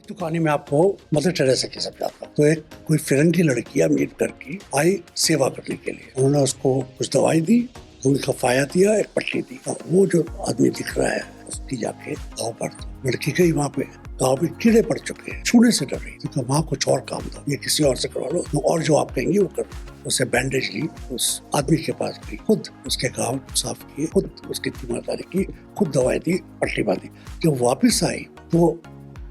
एक तो कहानी में आपको मदर टेरेसा की समझाता हूँ। तो एक कोई फिरंगी लड़की अमीर घर की आई सेवा करने के लिए। उन्होंने उसको कुछ दवाई दी, उनका फाया दिया, एक पट्टी दी। और वो जो आदमी दिख रहा है उसकी जाके गाँव पर लड़की गई, वहाँ पे गाँव में कीड़े पड़ चुके हैं, छूने से डर रही। तो वहाँ कुछ और काम था, ये किसी और से करवा लो, और जो आप कहेंगे वो कर। उसे बैंडेज ली, उस आदमी के पास गई, खुद उसके घाव साफ किए, खुद उसकी तीमारदारी की, खुद दवाई दी, पट्टी बांधी। जब वापस आई तो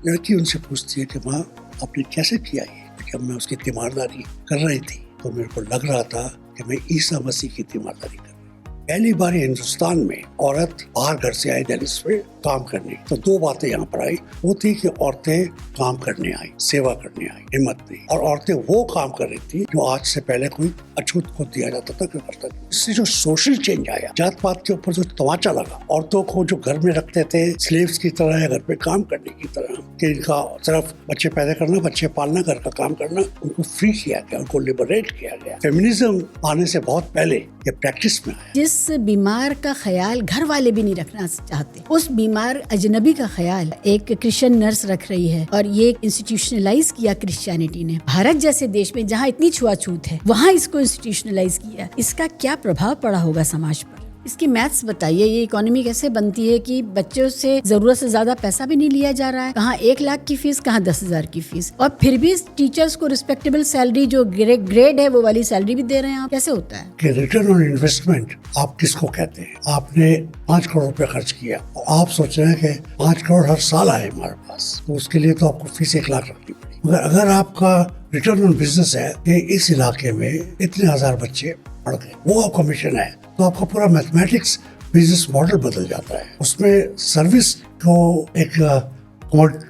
लड़की उनसे पूछती है कि माँ आपने कैसे किया ये? जब मैं उसकी तीमारदारी कर रही थी तो मेरे को लग रहा था कि मैं ईसा मसीह की तीमारदारी कर रही हूँ। पहली बार हिंदुस्तान में औरत बाहर घर से आई दिल्ली में काम करने। तो दो बातें यहाँ पर आई, वो थी कि औरतें काम करने आई, सेवा करने आई, हिम्मत नहीं। और औरतें वो काम कर रही थी जो आज से पहले कोई अछूत को दिया जाता था, क्यों करता था। इससे जो सोशल चेंज आया, जात पात के ऊपर जो तमाचा लगा, औरतों को जो घर में रखते थे स्लेव्स की तरह या घर पे काम करने की तरह, कि इनका सिर्फ बच्चे पैदा करना, बच्चे पालना, घर का काम करना, उनको फ्री किया गया, उनको लिबरेट किया गया। फेमिनिज्म आने से बहुत पहले ये प्रैक्टिस में आया। जिस बीमार का ख्याल घर वाले भी नहीं रखना चाहते, उस बीमार अजनबी का ख्याल एक क्रिश्चियन नर्स रख रही है। और ये इंस्टीट्यूशनलाइज किया क्रिश्चियनिटी ने। भारत जैसे देश में जहाँ इतनी छुआछूत है, वहाँ इसको इंस्टीट्यूशनलाइज किया। इसका क्या प्रभाव पड़ा होगा समाज पर? इसकी मैथ्स बताइए, ये इकोनॉमी कैसे बनती है कि बच्चों से जरूरत से ज्यादा पैसा भी नहीं लिया जा रहा है। कहाँ 1 लाख की फीस, कहाँ 10,000 की फीस, और फिर भी टीचर्स को रिस्पेक्टेबल सैलरी जो ग्रेड है वो वाली सैलरी भी दे रहे हैं आप। कैसे होता है कि रिटर्न ऑन इन्वेस्टमेंट आप किसको कहते हैं? आपने 5 करोड़ रुपए खर्च किया और आप सोच रहे हैं कि 5 करोड़ हर साल आए हमारे पास, तो उसके लिए तो आपको फीस 1 लाख रखनी पड़ेगी। मगर अगर आपका रिटर्न ऑन बिजनेस है कि इस इलाके में इतने 1000 बच्चे पढ़ गए, वो आपका मिशन है, तो आपका पूरा मैथमेटिक्स बिजनेस मॉडल बदल जाता है। उसमें सर्विस को एक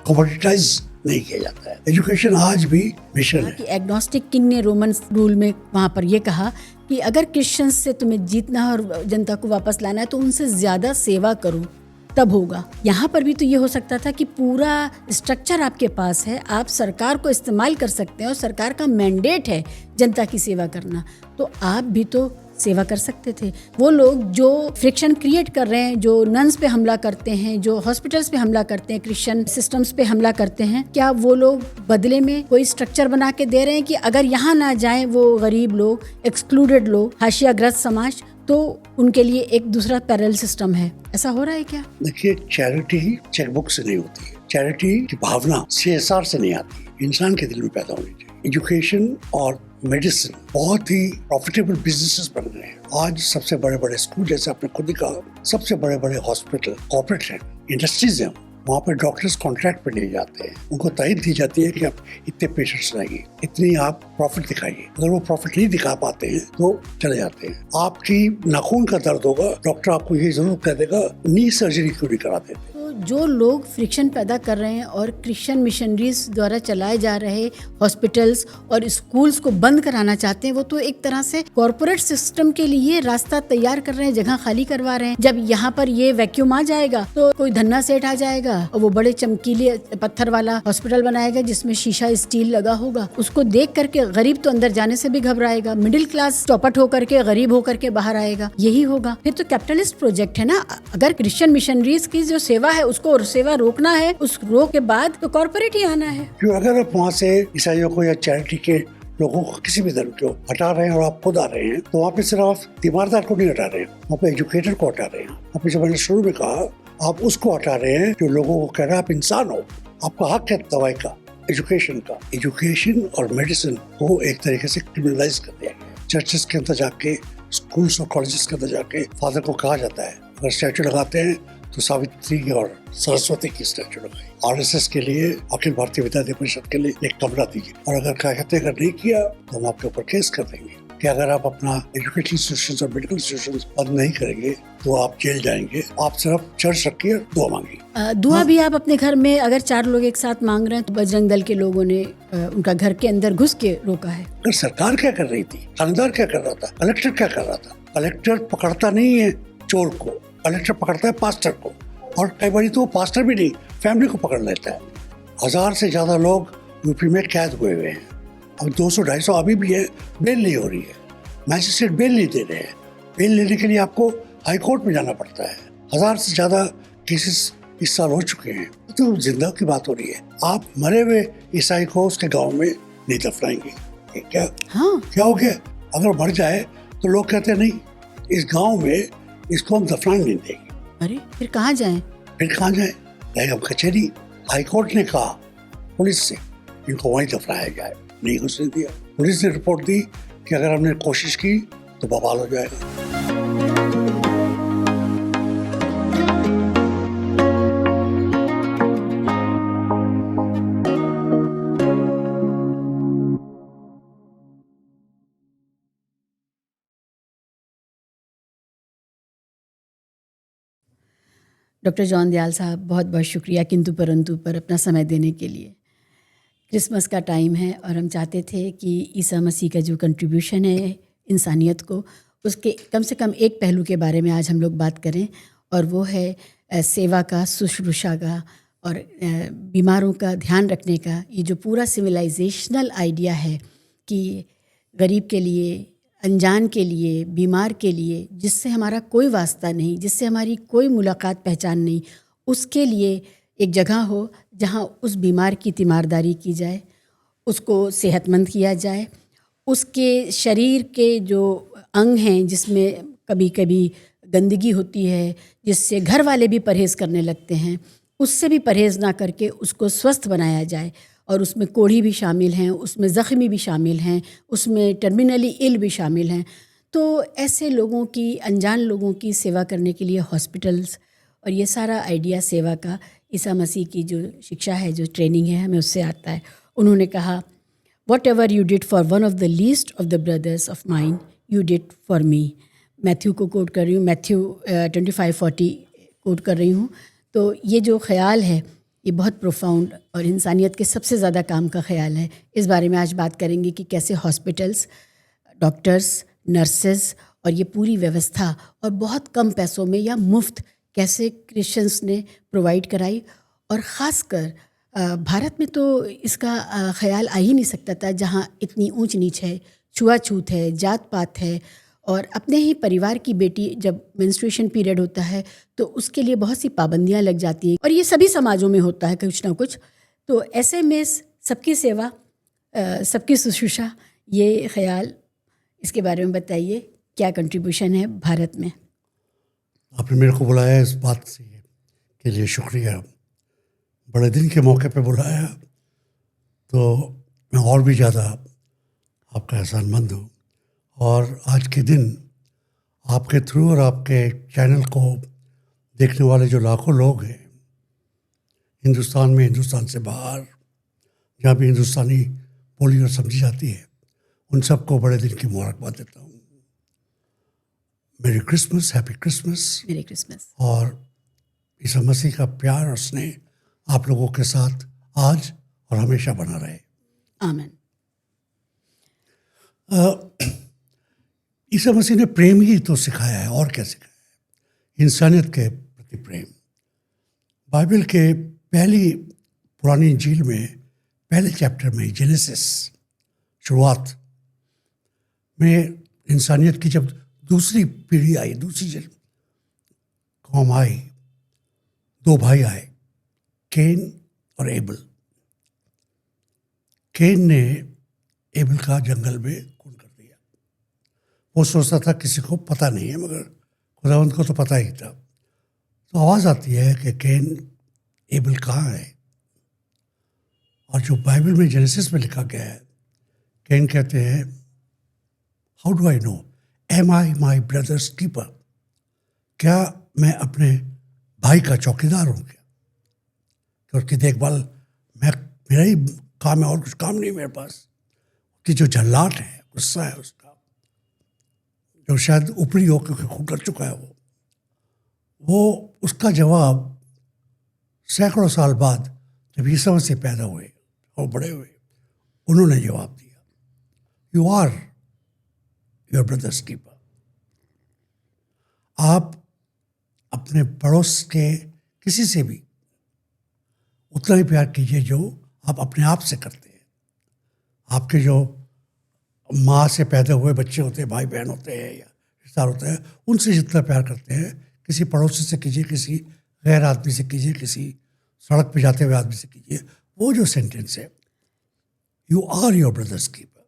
कमोडिटाइज नहीं किया जाता है। एजुकेशन आज भी मिशन है। एग्नोस्टिक किंग ने रोमन रूल में वहाँ पर ये कहा कि अगर क्रिश्चियंस से तुम्हें जीतना और जनता को वापस लाना है तो उनसे ज्यादा सेवा करो, तब होगा। यहाँ पर भी तो ये हो सकता था कि पूरा स्ट्रक्चर आपके पास है, आप सरकार को इस्तेमाल कर सकते हैं और सरकार का मैंडेट है जनता की सेवा करना, तो आप भी तो सेवा कर सकते थे। वो लोग जो फ्रिक्शन क्रिएट कर रहे हैं, जो नन्स पे हमला करते हैं, जो हॉस्पिटल्स पे हमला करते हैं, क्रिश्चियन सिस्टम्स पे हमला करते हैं, क्या वो लोग बदले में कोई स्ट्रक्चर बना के दे रहे हैं कि अगर यहाँ ना जाएं वो गरीब लोग, एक्सक्लूडेड लोग, हाशियाग्रस्त समाज, तो उनके लिए एक दूसरा पैरेलल सिस्टम है? ऐसा हो रहा है क्या? देखिए, चैरिटी चेकबुक से नहीं होती है। चैरिटी की भावना CSR से नहीं आती, इंसान के दिल में पैदा होनी चाहिए। एजुकेशन और मेडिसिन बहुत ही प्रॉफिटेबल बिजनेसेस बन रहे हैं आज। सबसे बड़े बड़े स्कूल, जैसे आपने खुद ही कहा, सबसे बड़े बड़े हॉस्पिटल, कॉर्पोरेट हैं, इंडस्ट्रीज हैं, वहाँ पर डॉक्टर्स कॉन्ट्रैक्ट पे लिए जाते हैं। उनको तारीफ दी जाती है कि आप इतने पेशेंट्स लाइए, इतनी आप प्रॉफिट दिखाइए। अगर वो प्रॉफिट नहीं दिखा पाते हैं तो चले जाते हैं। आपकी नाखून का दर्द होगा, डॉक्टर आपको ये जरूर कह देगा नी सर्जरी क्यों नहीं कराते। जो लोग फ्रिक्शन पैदा कर रहे हैं और क्रिश्चियन मिशनरीज द्वारा चलाए जा रहे हॉस्पिटल्स और स्कूल्स को बंद कराना चाहते हैं, वो तो एक तरह से कॉर्पोरेट सिस्टम के लिए रास्ता तैयार कर रहे हैं, जगह खाली करवा रहे हैं। जब यहाँ पर ये वैक्यूम आ जाएगा तो कोई धन्ना सेठ आ जाएगा और वो बड़े चमकीले पत्थर वाला हॉस्पिटल बनाएगा जिसमें शीशा स्टील लगा होगा। उसको देख करके गरीब तो अंदर जाने से भी घबराएगा, मिडिल क्लास चौपट होकर के, गरीब होकर के बाहर आएगा। यही होगा। फिर तो कैपिटलिस्ट प्रोजेक्ट है ना। अगर क्रिश्चियन मिशनरीज की जो सेवा है उसको सेवा रोकना है, उस रोक के बाद तो कॉर्पोरेट ही आना है। क्यों? अगर आप वहाँ से ईसाइयों को या चैरिटी के लोगों को, किसी भी धर्म को हटा रहे हैं और आप खुद आ रहे हैं, तो वहाँ पे सिर्फ तीमारदार को नहीं हटा रहे हैं, वहाँ पे एजुकेटर को हटा रहे हैं। आपने जो मैंने शुरू में कहा, आप उसको हटा रहे हैं जो लोगों को कह रहा है आप इंसान हो, आपका हक है दवाई का, एजुकेशन का। एजुकेशन और मेडिसिन को एक तरीके से क्रिमिनलाइज कर दिया गया। चर्चेस के अंदर जाके, स्कूल्स और कॉलेजेस के अंदर जाके फादर को कहा जाता है, अगर स्टैचू लगाते हैं तो सावित्री और सरस्वती की स्टैचू लगाई। RSS के लिए, अखिल भारतीय विद्यार्थी परिषद के लिए एक कमरा दीजिए, और अगर क्या कहते हैं, अगर नहीं किया तो हम आपके ऊपर केस कर देंगे कि अगर आप अपना एजुकेशन इंस्टीट्यूशन और मेडिकल इंस्टीट्यूशन बंद नहीं करेंगे तो आप जेल जाएंगे। आप सिर्फ चर्च रखिए, दुआ मांगिए। दुआ भी आप अपने घर में अगर 4 लोग एक साथ मांग रहे हैं तो बजरंग दल के लोगों ने उनका घर के अंदर घुस के रोका है। तो सरकार क्या कर रही थी, थानेदार क्या कर रहा था, कलेक्टर क्या कर रहा था? कलेक्टर पकड़ता नहीं है चोर को, कलेक्टर पकड़ता है पास्टर को, और कई बार तो पास्टर भी नहीं, फैमिली को पकड़ लेता है। 1000 से ज्यादा लोग यूपी में कैद हुए हुए हैं। अब 200-250 अभी भी है, बेल नहीं हो रही है, मैजिस्ट्रेट बेल नहीं दे रहे हैं। बेल लेने के लिए आपको हाई कोर्ट में जाना पड़ता है। 1000 से ज्यादा केसेस इस साल हो चुके हैं। तो जिंदा की बात हो रही है। आप मरे हुए ईसाई को उसके गांव में नहीं दफनाएंगे, ये क्या हाँ क्या हो गया? अगर मर जाए तो लोग कहते हैं नहीं, इस गांव में इसको हम दफनाने नहीं देंगे। अरे फिर कहाँ जाएं? फिर कहाँ जाए? हम कचहरी, हाईकोर्ट ने कहा पुलिस से इनको वहीं दफनाया जाए, नहीं घुसने दिया। पुलिस ने रिपोर्ट दी कि अगर हमने कोशिश की तो बवाल हो जाएगा। डॉक्टर जॉन दयाल साहब, बहुत बहुत शुक्रिया किंतु परंतु पर अपना समय देने के लिए। क्रिसमस का टाइम है और हम चाहते थे कि ईसा मसीह का जो कंट्रीब्यूशन है इंसानियत को, उसके कम से कम एक पहलू के बारे में आज हम लोग बात करें, और वो है सेवा का, शुश्रूषा का और बीमारों का ध्यान रखने का। ये जो पूरा सिविलाइजेशनल आइडिया है कि गरीब के लिए, अनजान के लिए, बीमार के लिए, जिससे हमारा कोई वास्ता नहीं, जिससे हमारी कोई मुलाकात पहचान नहीं, उसके लिए एक जगह हो जहाँ उस बीमार की तीमारदारी की जाए, उसको सेहतमंद किया जाए, उसके शरीर के जो अंग हैं जिसमें कभी कभी गंदगी होती है, जिससे घर वाले भी परहेज़ करने लगते हैं, उससे भी परहेज़ ना करके उसको स्वस्थ बनाया जाए। और उसमें कोढ़ी भी शामिल हैं, उसमें ज़ख्मी भी शामिल हैं, उसमें टर्मिनली इल भी शामिल हैं। तो ऐसे लोगों की, अनजान लोगों की सेवा करने के लिए हॉस्पिटल्स और ये सारा आइडिया सेवा का ईसा मसीह की जो शिक्षा है, जो ट्रेनिंग है, हमें उससे आता है। उन्होंने कहा, what ever you did for one of the least of the brothers of mine you did for me. Matthew को कोट कर रही हूँ, मैथ्यू 25:40 कोट कर रही हूँ। तो ये जो ख्याल है ये बहुत प्रोफाउंड और इंसानियत के सबसे ज़्यादा काम का ख्याल है। इस बारे में आज बात करेंगे कि कैसे हॉस्पिटल्स, डॉक्टर्स, नर्सेस और ये पूरी व्यवस्था और बहुत कम पैसों में या मुफ्त कैसे क्रिश्चियंस ने प्रोवाइड कराई। और ख़ासकर भारत में तो इसका ख्याल आ ही नहीं सकता था, जहाँ इतनी ऊंच नीच है, छुआछूत है, जात पात है, और अपने ही परिवार की बेटी जब मेंस्ट्रुएशन पीरियड होता है तो उसके लिए बहुत सी पाबंदियां लग जाती हैं, और ये सभी समाजों में होता है कुछ ना कुछ। तो ऐसे में सबकी सेवा, सबकी शुश्रूषा, ये ख्याल, इसके बारे में बताइए, क्या कंट्रीब्यूशन है भारत में? आपने मेरे को बुलाया इस बात से के लिए शुक्रिया। बड़े दिन के मौके पे बुलाया तो मैं और भी ज़्यादा आपका एहसानमंद हूँ। और आज के दिन आपके थ्रू और आपके चैनल को देखने वाले जो लाखों लोग हैं हिंदुस्तान में, हिंदुस्तान से बाहर, जहाँ भी हिंदुस्तानी बोली और समझी जाती है, उन सबको बड़े दिन की मुबारकबाद देता हूँ। मेरी क्रिसमस, हैप्पी क्रिसमस। मेरी क्रिसमस। और ईसा मसीह का प्यार और स्नेह आप लोगों के साथ आज और हमेशा बना रहे। आमीन। ईसा मसीह ने प्रेम ही तो सिखाया है, और क्या सिखाया है? इंसानियत के प्रति प्रेम। बाइबल के पहली पुरानी इंजील में पहले चैप्टर में, जेनेसिस, शुरुआत में इंसानियत की जब दूसरी पीढ़ी आई, दूसरी कौम आई, दो भाई आए, केन और एबल। केन ने एबल का जंगल में खून कर दिया। वो सोचता था किसी को पता नहीं है, मगर खुदावंद को तो पता ही था। तो आवाज़ आती है कि केन, एबल कहाँ है? और जो बाइबल में जेनेसिस में लिखा गया है, केन कहते हैं, how do I know, am I my brother's keeper? क्या मैं अपने भाई का चौकीदार हूँ क्या? कि उसकी देखभाल मेरा ही काम है, और कुछ काम नहीं मेरे पास। कि जो झल्लाट है, गुस्सा है उसका, जो शायद ऊपरी हो क्योंकि खून कर चुका है, वो उसका जवाब सैकड़ों साल बाद जब ईसा मसीह पैदा हुए और बड़े हुए, उन्होंने जवाब दिया, you are your brother's keeper. आप अपने पड़ोस के किसी से भी उतना ही प्यार कीजिए जो आप अपने आप से करते हैं। आपके जो माँ से पैदा हुए बच्चे होते हैं, भाई बहन होते हैं या रिश्तेदार होते हैं, उनसे जितना प्यार करते हैं, किसी पड़ोसी से कीजिए, किसी गैर आदमी से कीजिए, किसी सड़क पे जाते हुए आदमी से कीजिए। वो जो सेंटेंस है, you are your brother's keeper,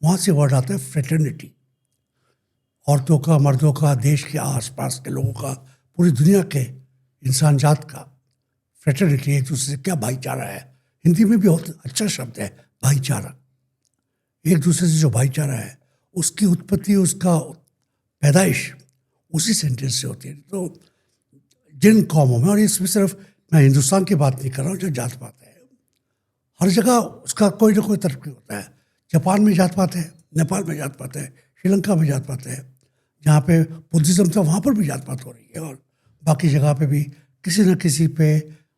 वहाँ से वर्ड आता है फ्रेटर्निटी। औरतों का, मर्दों का, देश के आसपास के लोगों का, पूरी दुनिया के इंसान जात का फ्रेटर्निटी, एक दूसरे से क्या भाईचारा है। हिंदी में भी बहुत अच्छा शब्द है भाईचारा। एक दूसरे से जो भाईचारा है उसकी उत्पत्ति, उसका पैदाइश उसी सेंटेंस से होती है। तो जिन कौमों में, और इसमें सिर्फ मैं हिंदुस्तान की बात नहीं कर रहा हूँ, जो जात पात है हर जगह उसका कोई ना कोई तरक्की होता है। जापान में जात पात है, नेपाल में जात पात है, श्रीलंका में जात पात है, जहाँ पे बुद्धिज़्म था वहाँ पर भी जात पात हो रही है, और बाकी जगह पे भी किसी न किसी पे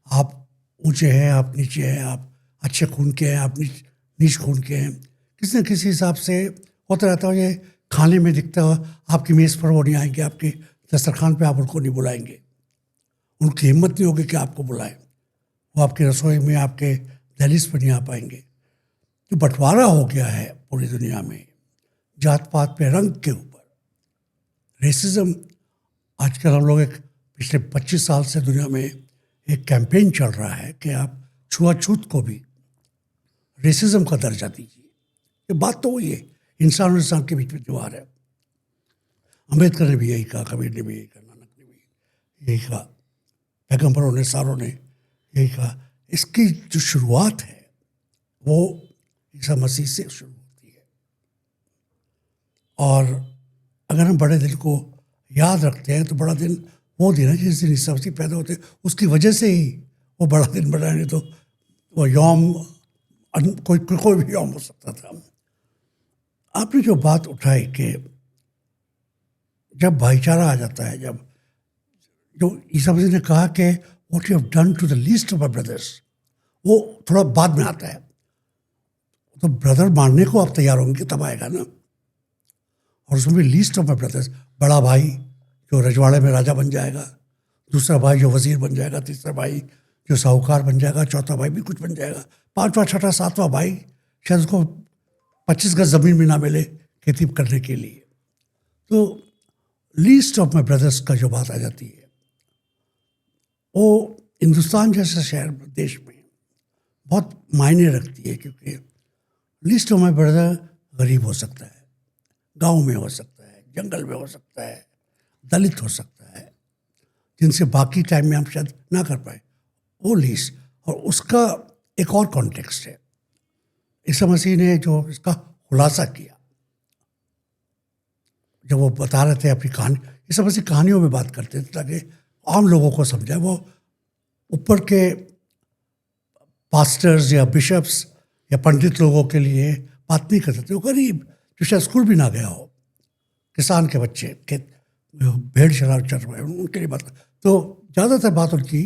आप ऊंचे हैं, आप नीचे हैं, आप अच्छे खून के हैं, आप नीच खून के हैं, किसी न किसी हिसाब से होता रहता है। ये खाने में दिखता है, आपकी मेज़ पर वो नहीं आएंगे, आपके दस्तरखान पे आप उनको नहीं बुलाएंगे, उनकी हिम्मत नहीं होगी कि आपको बुलाएं, वो आपकी रसोई में, आपके दहलीज पर नहीं आ पाएंगे। जो बंटवारा हो गया है पूरी दुनिया में जात पात पे, रंग के ऊपर, रेसिज्म, आजकल हम लोग एक पिछले 25 साल से दुनिया में एक कैंपेन चल रहा है कि आप छुआछूत को भी रेसिज्म का दर्जा दीजिए। ये बात तो वही है, इंसान और इंसान के बीच में दीवार है। अम्बेडकर ने भी यही कहा, कबीर ने भी यही कहा, नानक ने भी यही कहा, पैगंबरों ने, सारों ने यही कहा। इसकी जो शुरुआत है वो ईसा मसीह से शुरू होती है। और अगर हम बड़े दिन को याद रखते हैं तो बड़ा दिन वो दिन है जिस दिन ईसा मसीह पैदा होते हैं, उसकी वजह से ही वो बड़ा दिन बना है। नहीं तो वो यौम कोई भी यौम हो सकता था। आपने जो बात उठाई कि जब भाईचारा आ जाता है, जब जो ईसा मसीह ने कहा कि what you have done to the least of my brothers, वो थोड़ा बाद में आता है। तो ब्रदर मानने को आप तैयार होंगे तब आएगा ना। और उसमें भी लीस्ट ऑफ माय ब्रदर्स, बड़ा भाई जो रजवाड़े में राजा बन जाएगा, दूसरा भाई जो वजीर बन जाएगा, तीसरा भाई जो साहूकार बन जाएगा, चौथा भाई भी कुछ बन जाएगा, पांचवा, छठा, सातवां भाई शायद उसको 25 गज ज़मीन में ना मिले खेती करने के लिए। तो लीस्ट ऑफ माय ब्रदर्स का जो बात आ जाती है, वो हिंदुस्तान जैसे शहर, देश में बहुत मायने रखती है। क्योंकि लीस्ट ऑफ माय ब्रदर गरीब हो सकता है, गांव में हो सकता है, जंगल में हो सकता है, दलित हो सकता है, जिनसे बाकी टाइम में हम शायद ना कर पाए, वो लीस्ट। और उसका एक और कॉन्टेक्स्ट है। ईसा मसीह ने जो इसका खुलासा किया, जब वो बता रहे थे अपनी कहानी, ईसा मसीह कहानियों में बात करते थे ताकि आम लोगों को समझाए। वो ऊपर के पास्टर्स या बिशप्स या पंडित लोगों के लिए बात नहीं करते थे। वो गरीब जो शायद स्कूल भी ना गया हो, किसान के बच्चे, खेत भेड़ शराब चल रहे हैं, उनके लिए बात। तो ज़्यादातर बात उनकी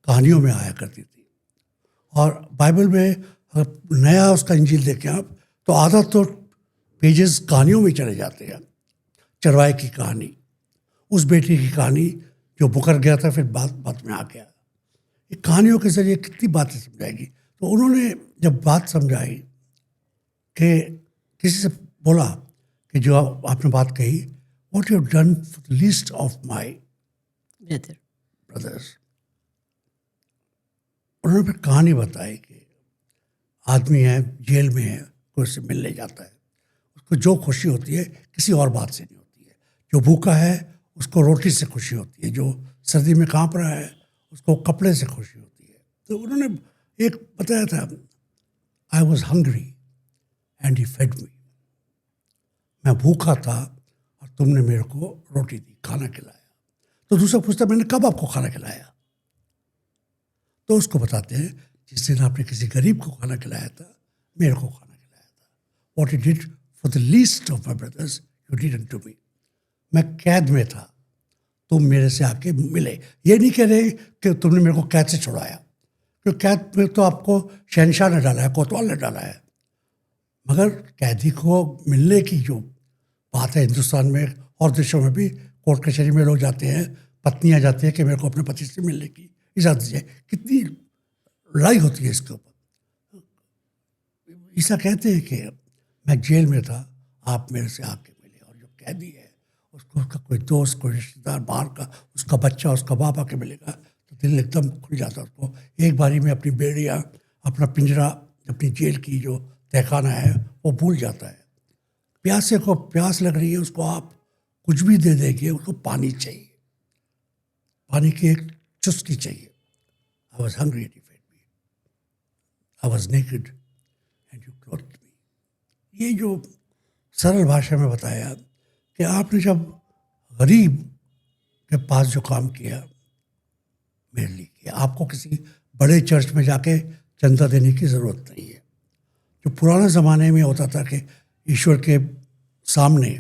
कहानियों में आया करती थी। और बाइबल में अगर नया उसका इंजील देखें आप, तो आधा तो पेजेस कहानियों में चले जाते हैं। चरवाहे की कहानी, उस बेटी की कहानी जो मुकर गया था, फिर बात में आ गया। ये कहानियों के जरिए कितनी बातें समझाएगी। तो उन्होंने जब बात समझाई कि किसी से बोला कि जो आपने बात कही, what you have done for the least of my brothers, उन्होंने फिर कहानी बताई कि आदमी है, जेल में है, कोई उससे मिलने जाता है, उसको जो खुशी होती है किसी और बात से नहीं होती है। जो भूखा है उसको रोटी से खुशी होती है, जो सर्दी में कांप रहा है उसको कपड़े से खुशी होती है। तो उन्होंने एक बताया था, आई was hungry and he fed me, मैं भूखा था और तुमने मेरे को रोटी दी, खाना खिलाया। तो दूसरा पूछता, मैंने कब आपको खाना खिलाया? तो उसको बताते हैं, जिस दिन आपने किसी गरीब को खाना खिलाया था, मेरे को खाना खिलाया था। What you did for the least of my brothers you didn't to me. मैं कैद में था, तुम मेरे से आके मिले। ये नहीं कह रहे कि तुमने मेरे को कैद से छुड़ाया, क्योंकि कैद में तो आपको शहनशाह ने डाला है, कोतवाल ने डाला है। मगर कैदी को मिलने की जो बात है हिंदुस्तान में और देशों में भी, कोर्ट कचहरी में लोग जाते हैं, पत्नियां जाती हैं कि मेरे को अपने पति से मिलने की इजाज़त दीजिए। कितनी लड़ाई होती है इसके ऊपर। ईसा कहते हैं कि मैं जेल में था, आप मेरे से आके मिले। और जो कैदी है उसको उसका कोई दोस्त, कोई रिश्तेदार बाहर का, उसका बच्चा, उसका बाप आके मिलेगा तो तो दिल एकदम खुल जाता है उसको। एक बारी में अपनी बेड़ियाँ, अपना पिंजरा, अपनी जेल की जो तहखाना है वो भूल जाता है। प्यासे को प्यास लग रही है, उसको आप कुछ भी दे देंगे, उसको पानी चाहिए, पानी की एक चुस्की चाहिए। I was hungry and you fed me, I was naked and you clothed me. ये जो सरल भाषा में बताया कि आपने जब गरीब के पास जो काम किया मेरे लिए किया, आपको किसी बड़े चर्च में जाके चंदा देने की ज़रूरत नहीं है। जो पुराने ज़माने में होता था कि ईश्वर के सामने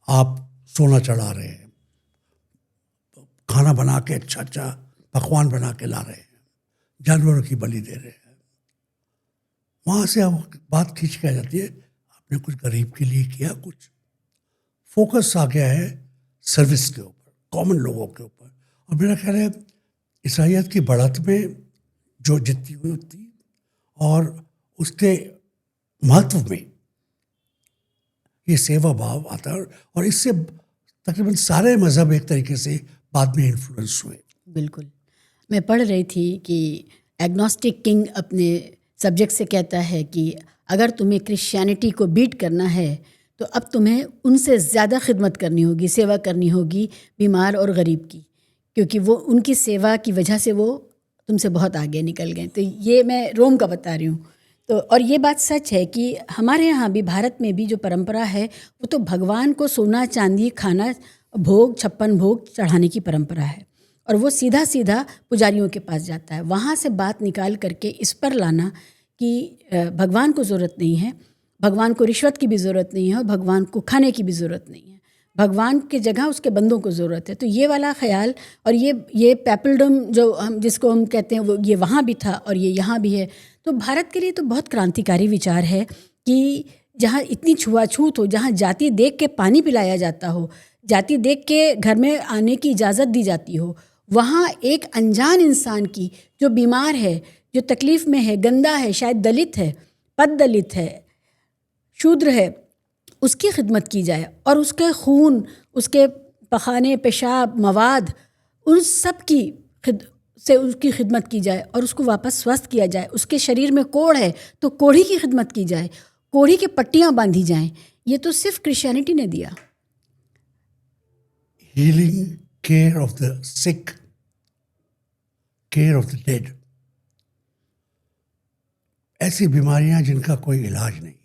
आप सोना चढ़ा रहे हैं, खाना बना के अच्छा अच्छा पकवान बना के ला रहे हैं, जानवरों की बलि दे रहे हैं, वहाँ से अब बात खींच के आ जाती है आपने कुछ गरीब के लिए किया। कुछ फोकस आ गया है सर्विस के ऊपर, कॉमन लोगों के ऊपर। और मेरा ख्याल है ईसाइयत की बढ़त में जो जितनी हुई थी और उसके महत्व में ये सेवा भाव आता है, और इससे तकरीबन सारे मज़हब एक तरीके से बाद में इन्फ्लुएंस हुए। बिल्कुल। मैं पढ़ रही थी कि एग्नोस्टिक किंग अपने सब्जेक्ट से कहता है कि अगर तुम्हें क्रिश्चियनिटी को बीट करना है तो अब तुम्हें उनसे ज़्यादा खिदमत करनी होगी, सेवा करनी होगी बीमार और गरीब की, क्योंकि वो उनकी सेवा की वजह से वो तुमसे बहुत आगे निकल गए। तो ये मैं रोम का बता रही हूँ। तो और ये बात सच है कि हमारे यहाँ भी, भारत में भी जो परंपरा है वो तो भगवान को सोना चांदी खाना भोग 56 भोग चढ़ाने की परंपरा है, और वो सीधा सीधा पुजारियों के पास जाता है। वहाँ से बात निकाल करके इस पर लाना कि भगवान को ज़रूरत नहीं है, भगवान को रिश्वत की भी ज़रूरत नहीं है, और भगवान को खाने की भी ज़रूरत नहीं है, भगवान के जगह उसके बंदों को ज़रूरत है। तो ये वाला ख्याल और ये पैपलडम जो हम जिसको हम कहते हैं वो ये वहाँ भी था और ये यहाँ भी है। तो भारत के लिए तो बहुत क्रांतिकारी विचार है कि जहाँ इतनी छुआछूत हो, जहाँ जाति देख के पानी पिलाया जाता हो, जाति देख के घर में आने की इजाज़त दी जाती हो, वहाँ एक अनजान इंसान की जो बीमार है, जो तकलीफ़ में है, गंदा है, शायद दलित है, पद दलित है, शूद्र है, उसकी खिदमत की जाए और उसके खून, उसके पखाने, पेशाब, मवाद, उन सब की से उसकी खिदमत की जाए और उसको वापस स्वस्थ किया जाए। उसके शरीर में कोढ़ है तो कोढ़ी की खिदमत की जाए, कोढ़ी की पट्टियाँ बांधी जाएं। ये तो सिर्फ क्रिश्चियनिटी ने दिया। Healing, care of the sick, care of the dead, ऐसी बीमारियां जिनका कोई इलाज नहीं है।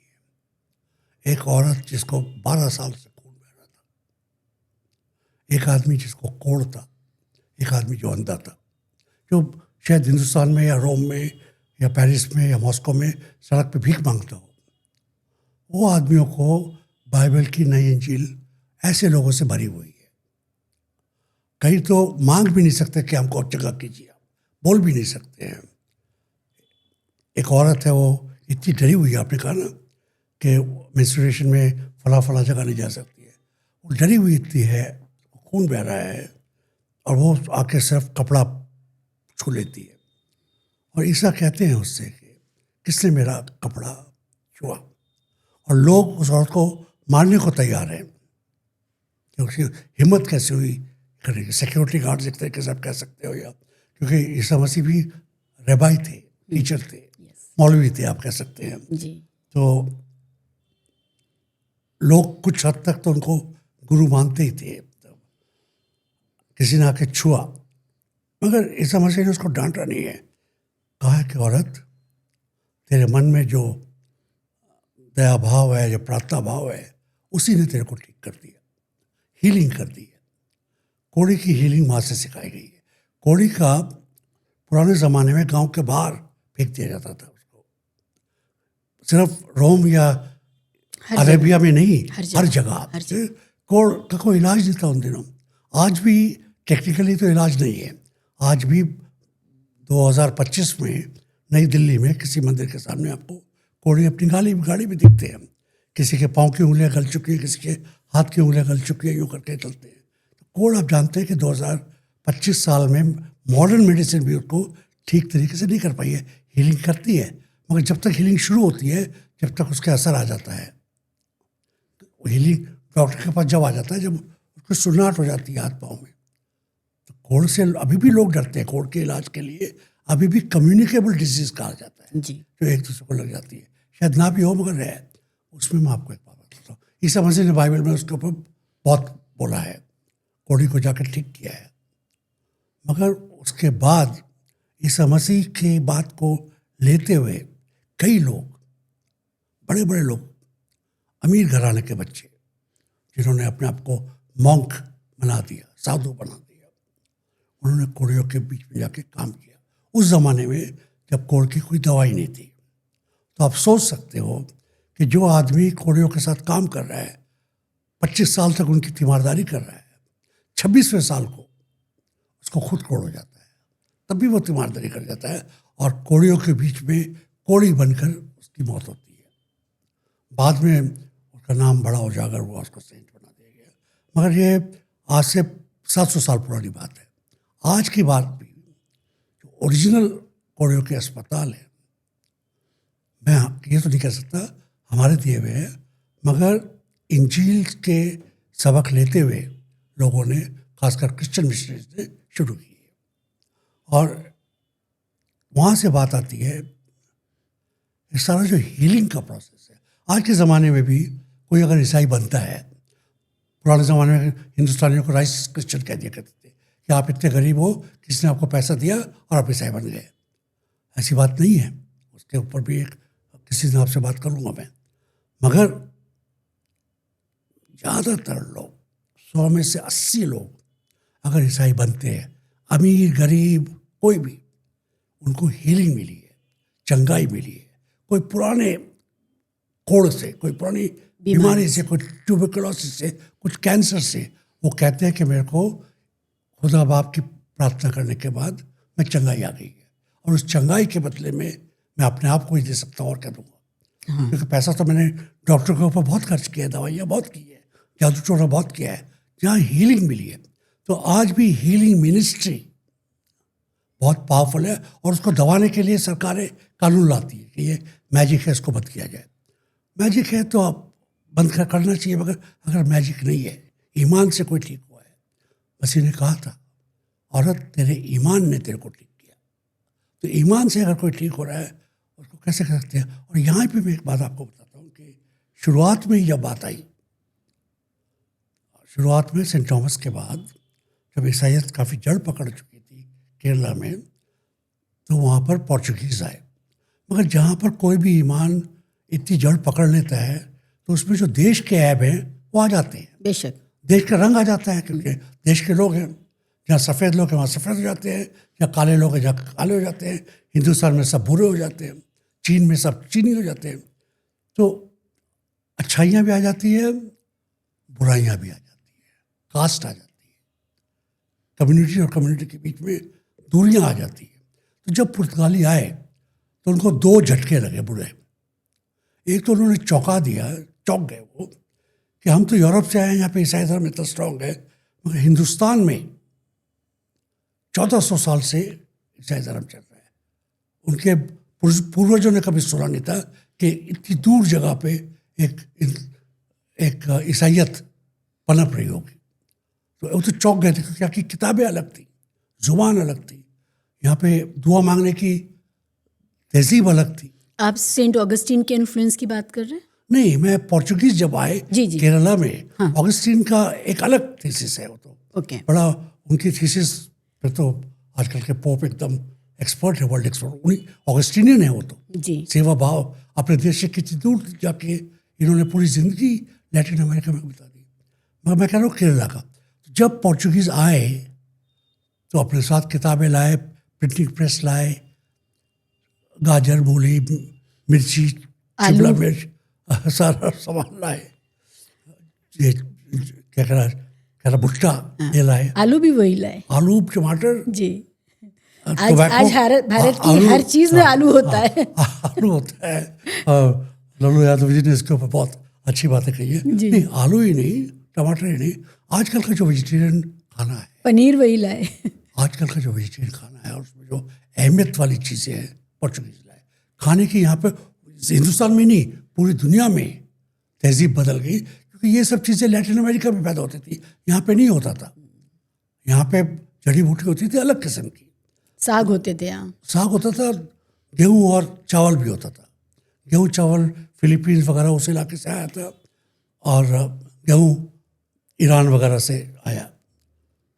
एक औरत जिसको 12 साल से खून बह रहा था, एक आदमी जिसको कोढ़ था, एक आदमी जो अंधा था, जो शायद हिंदुस्तान में या रोम में या पेरिस में या मॉस्को में सड़क पे भीख मांगता हो, वो आदमियों को बाइबल की नई इंजील ऐसे लोगों से भरी हुई है। कहीं तो मांग भी नहीं सकते कि हमको जगह कीजिए, बोल भी नहीं सकते हैं। एक औरत है, वो इतनी डरी हुई है, आपने कहा ना कि मेंस्ट्रुएशन में फला जगह नहीं जा सकती है, वो डरी हुई इतनी है, खून बह रहा है और वो आके सिर्फ कपड़ा छू लेती है और ईसा कहते हैं उससे कि किसने मेरा कपड़ा छुआ, और लोग उस औरत को मारने को तैयार हैं क्योंकि हिम्मत कैसे हुई करने की। सिक्योरिटी गार्ड एक तरीके से आप कह सकते हो, या क्योंकि ईसा मसीह भी रेबाई थे, टीचर थे, मौलवी थे, आप कह सकते हैं जी। तो लोग कुछ हद तक तो उनको गुरु मानते ही थे। किसी ने आके छुआ, मगर ईसा मसीह ने उसको डांटा नहीं है, कहा है कि औरत, तेरे मन में जो दया भाव है, जो प्रार्थना भाव है, उसी ने तेरे को ठीक कर दिया, हीलिंग कर दी है। कोढ़ी की हीलिंग माँ से सिखाई गई है। कोढ़ी का पुराने ज़माने में गांव के बाहर फेंक दिया जाता था उसको, सिर्फ रोम या अरेबिया में नहीं, हर जगह कोढ़ का कोई इलाज नहीं था उन दिनों। आज भी टेक्निकली तो इलाज नहीं है। आज भी 2025 में नई दिल्ली में किसी मंदिर के सामने आपको कोढ़ी अपनी गाड़ी में दिखते हैं। किसी के पाँव की उंगलियां गल चुकी है, किसी के हाथ की उंगलियां गल चुकी है, यूँ करके चलते हैं। कोढ़ आप जानते हैं कि 2025 साल में मॉडर्न मेडिसिन भी उसको ठीक तरीके से नहीं कर पाई है। हीलिंग करती है, मगर जब तक हीलिंग शुरू होती है, जब तक उसके असर आ जाता है, तो हीलिंग डॉक्टर के पास जब आ जाता है, जब उसको सुन्नाहट हो जाती है हाथ पाँव में, तो कोढ़ से अभी भी लोग डरते हैं। कोढ़ के इलाज के लिए अभी भी कम्युनिकेबल डिजीज कहा जाता है जी। जो एक दूसरे को लग जाती है। शायद ना भी हो मगर है। उसमें मैं आपको एक बात बताता हूँ। ईसा मसीह ने बाइबल में उसके ऊपर बहुत बोला है, कोढ़ी को जाकर ठीक किया है। मगर उसके बाद ईसा मसीह की बात को लेते हुए कई लोग, बड़े बड़े लोग, अमीर घराने के बच्चे, जिन्होंने अपने आप को मॉन्क बना दिया, साधु बना दिया, उन्होंने कोढ़ियों के बीच में जाके काम किया। उस ज़माने में जब कोढ़ की कोई दवाई नहीं थी। तो आप सोच सकते हो कि जो आदमी कोढ़ियों के साथ काम कर रहा है, 25 साल तक उनकी तीमारदारी कर रहा है, 26वें साल को उसको खुद कोढ़ हो जाता है, तब भी वो तीमारदारी कर जाता है और कोढ़ियों के बीच में कोढ़ी बनकर उसकी मौत होती है। बाद में उसका नाम बड़ा उजागर हुआ, उसको सेंट बना दिया गया। मगर ये आज से 700 साल पुरानी बात है। आज की बात भी जो ओरिजिनल कोढ़ियों के अस्पताल है, मैं ये तो नहीं कह सकता हमारे दिए हुए हैं, मगर इंजील के सबक लेते हुए लोगों ने, खासकर क्रिश्चियन मिशनरीज ने शुरू की है। और वहाँ से बात आती है ये सारा जो हीलिंग का प्रोसेस है। आज के ज़माने में भी कोई अगर ईसाई बनता है, पुराने ज़माने में हिंदुस्तानियों को राइस क्रिश्चियन कह दिया करते थे कि आप इतने गरीब हो, किसी ने आपको पैसा दिया और आप ईसाई बन गए। ऐसी बात नहीं है। उसके ऊपर भी एक किसी दिन आपसे बात करूँगा मैं। मगर ज़्यादातर लोग, 100 में से 80 लोग अगर ईसाई बनते हैं, अमीर गरीब कोई भी, उनको हीलिंग मिली है, चंगाई मिली है। कोई पुराने कोढ़ से, कोई पुरानी बीमारी से, कोई ट्यूबरकुलोसिस से, कुछ कैंसर से, वो कहते हैं कि मेरे को खुदा बाप की प्रार्थना करने के बाद मैं चंगाई आ गई है, और उस चंगाई के बदले में मैं अपने आप को ही दे सकता हूँ और क्या दूंगा। क्योंकि पैसा तो मैंने डॉक्टर के ऊपर बहुत खर्च किया है, दवाइयाँ बहुत की है, जादू टोना बहुत किया है। जहाँ हीलिंग मिली है, तो आज भी हीलिंग मिनिस्ट्री बहुत पावरफुल है, और उसको दबाने के लिए सरकारें कानून लाती है कि ये मैजिक है, इसको बंद किया जाए। मैजिक है तो आप बंद करना चाहिए, मगर अगर मैजिक नहीं है, ईमान से कोई ठीक हुआ है। मसीह ने कहा था, औरत तेरे ईमान ने तेरे को ठीक किया। तो ईमान से अगर कोई ठीक हो रहा है, उसको कैसे कर सकते हैं। और यहाँ पे मैं एक बात आपको बताता हूँ कि शुरुआत में ही जब बात आई, शुरुआत में सेंट थॉमस के बाद जब ईसाईयत काफ़ी जड़ पकड़ चुकी थी केरला में, तो वहाँ पर पोर्चुगीज़ आए। मगर जहाँ पर कोई भी ईमान इतनी जड़ पकड़ लेता है, तो उसमें जो देश के ऐब हैं वो आ जाते हैं। बेशक देश का रंग आ जाता है, क्योंकि देश के लोग हैं। जहाँ सफ़ेद लोग हैं वहाँ सफ़ेद हो जाते हैं, जहाँ काले लोग हैं जहाँ काले हो जाते हैं। हिंदुस्तान में सब बुरे हो जाते हैं, चीन में सब चीनी हो जाते हैं। तो अच्छाइयाँ भी आ जाती है, बुराइयाँ भी आ जाती है, कास्ट आ जाती है, कम्युनिटी और कम्युनिटी के बीच में दूरियाँ आ जाती है। तो जब पुर्तगाली आए तो उनको 2 झटके लगे बुरे। एक तो उन्होंने चौंक गए वो कि हम तो यूरोप से आए हैं, यहाँ पे ईसाई धर्म इतना स्ट्रॉन्ग है, मगर हिंदुस्तान में 1400 साल से ईसाई धर्म चल रहा है। उनके पूर्वजों ने कभी सुना नहीं था कि इतनी दूर जगह पे एक ईसाइयत पनप रही होगी। तो वो तो चौंक गए थे, क्योंकि किताबें अलग थी, जुबान अलग थी, यहाँ पे दुआ मांगने की तहजीब अलग थी। आप सेंट ऑगस्टीन के इन्फ्लुएंस की बात कर रहे हैं? नहीं, मैं पोर्चुगीज जब आए जी। केरला में, हाँ। ऑगस्टीन का एक अलग थीसिस है वो तो। ओके। बड़ा उनकी थीसिस पे तो आजकल के पोप एकदम एक्सपर्ट है, वर्ल्ड एक्सपर्ट। उन्हीं ऑगस्टीनियन है वो तो जी। सेवा भाव अपने देश से कितनी दूर जाके इन्होंने पूरी जिंदगी लैटिन अमेरिका में बिता दी। मगर मैं कह रहा हूँ केरला का, जब पोर्चुगीज आए तो अपने साथ किताबें लाए, प्रिंटिंग प्रेस लाए, गाजर, मूली, मिर्ची, शिमला मिर्च, सारा सामान लाए। ये क्या कह रहा भुट्टा ये लाए, आलू भी वही लाए, आलू, टमाटर जी। आज भारत की हर चीज में आलू होता है। आलू होता है। लल्लू यादव जी ने इसके ऊपर बहुत अच्छी बातें कही है। नहीं, आलू ही नहीं, टमाटर ही नहीं, आजकल का जो वेजिटेरियन खाना है, पनीर वही लाए। आजकल का जो वेजिटेरियन खाना है, और उसमें जो अहमियत वाली चीज़ें हैं, पोर्चुगीज लाए। खाने की यहाँ पे हिंदुस्तान में नहीं, पूरी दुनिया में तहजीब बदल गई, क्योंकि ये सब चीज़ें लैटिन अमेरिका में पैदा होती थी, यहाँ पे नहीं होता था। यहाँ पे जड़ी बूटी होती थी अलग किस्म की, साग होते थे यहाँ। साग होता था, गेहूं और चावल भी होता था। गेहूं चावल फिलीपींस वगैरह उस इलाके से आया था, और गेहूं ईरान वगैरह से आया।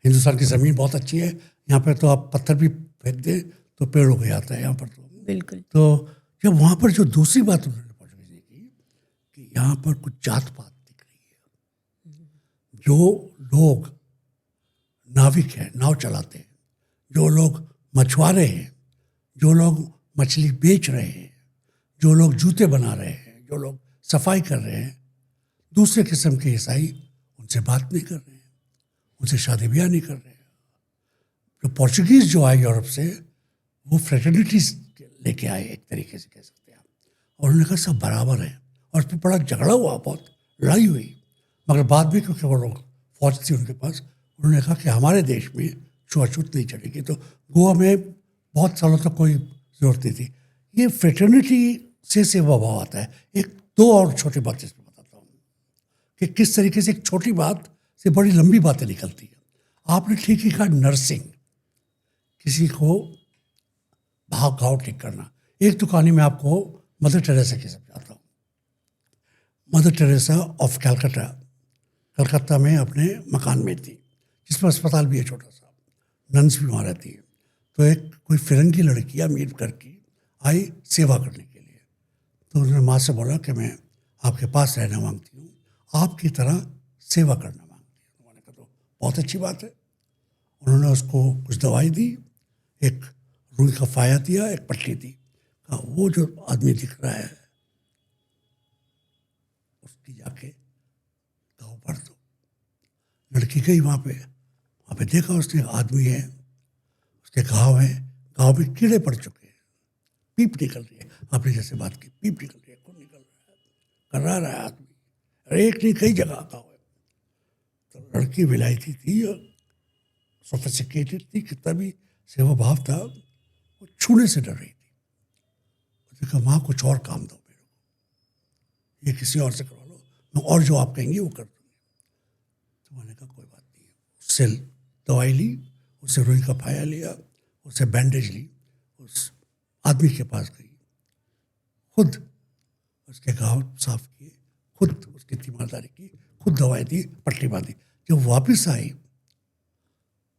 हिंदुस्तान की ज़मीन बहुत अच्छी है, यहाँ पे तो आप पत्थर भी फेंक दें तो पेड़ उग जाता है यहाँ पर। बिल्कुल। तो जब वहाँ पर जो दूसरी बात उन्होंने पोर्चुगीज ने की कि यहाँ पर कुछ जात पात दिख रही है, जो लोग नाविक हैं, नाव चलाते हैं, जो लोग मछुआरे हैं, जो लोग मछली बेच रहे हैं, जो लोग जूते बना रहे हैं, जो लोग सफाई कर रहे हैं, दूसरे किस्म के ईसाई उनसे बात नहीं कर रहे हैं, उनसे शादी ब्याह नहीं कर रहे हैं। जो पोर्चुगीज जो आए यूरोप से, वो फ्रेटर्निटीज लेके आए, एक तरीके से कह सकते हैं आप। और उन्होंने कहा सब बराबर है, और उस पर बड़ा झगड़ा हुआ, बहुत लड़ाई हुई। मगर बाद में क्योंकि वो लोग फौज थी उनके पास, उन्होंने कहा कि हमारे देश में छुआछूत नहीं चलेगी। तो गोवा में बहुत सालों तक कोई ज़रूरत नहीं थी। ये फ्रेटर्निटी से सेवा भाव आता है। एक दो और छोटी बात इसमें बताता हूँ कि किस तरीके से एक छोटी बात से बड़ी लंबी बातें निकलती है। आपने ठीक ही कहा, नर्सिंग, किसी को भाव घाव ठीक करना। एक तो कहानी मैं आपको मदर टेरेसा की समझाता हूँ। Mother Teresa of Calcutta, Calcutta में अपने मकान में थी, जिसमें अस्पताल भी है छोटा सा, नन्स भी वहाँ रहती है। तो एक कोई फिरंगी लड़की अमीर करके आई सेवा करने के लिए। तो उन्होंने माँ से बोला कि मैं आपके पास रहना मांगती हूँ, आपकी तरह सेवा करना मांगती हूँ। उन्होंने कहा तो बहुत अच्छी बात है। उन्होंने उसको कुछ दवाई दी, एक रुई का फाया दिया, एक पट्टी दी, कहा वो जो आदमी दिख रहा है उसकी जाके घाव भर दो। लड़की गई वहाँ पे देखा, उसने आदमी है, उसके घाव है, घाव में कीड़े पड़ चुके हैं, पीप निकल रही है। आपने जैसे बात की, पीप निकल रही है, खून निकल रहा है, कर्रा रहा है आदमी, अरे एक नहीं कई जगह घाव है। तो लड़की विलायती थी और सोफिस्टिकेटेड थी, कितना भी सेवा भाव था, वो छूने से डर रही थी। उसने कहा माँ कुछ और काम दो मेरे को, ये किसी और से करवा लो, मैं और जो आप कहेंगे वो कर दूँगी। तो मैंने कहा कोई बात नहीं। उससे दवाई ली, उससे रुई का फाया लिया, उससे बैंडेज ली, उस आदमी के पास गई, खुद उसके घाव साफ किए, खुद उसकी तीमारदारी की, खुद दवाई दी, पट्टी बांधी। जब वापस आई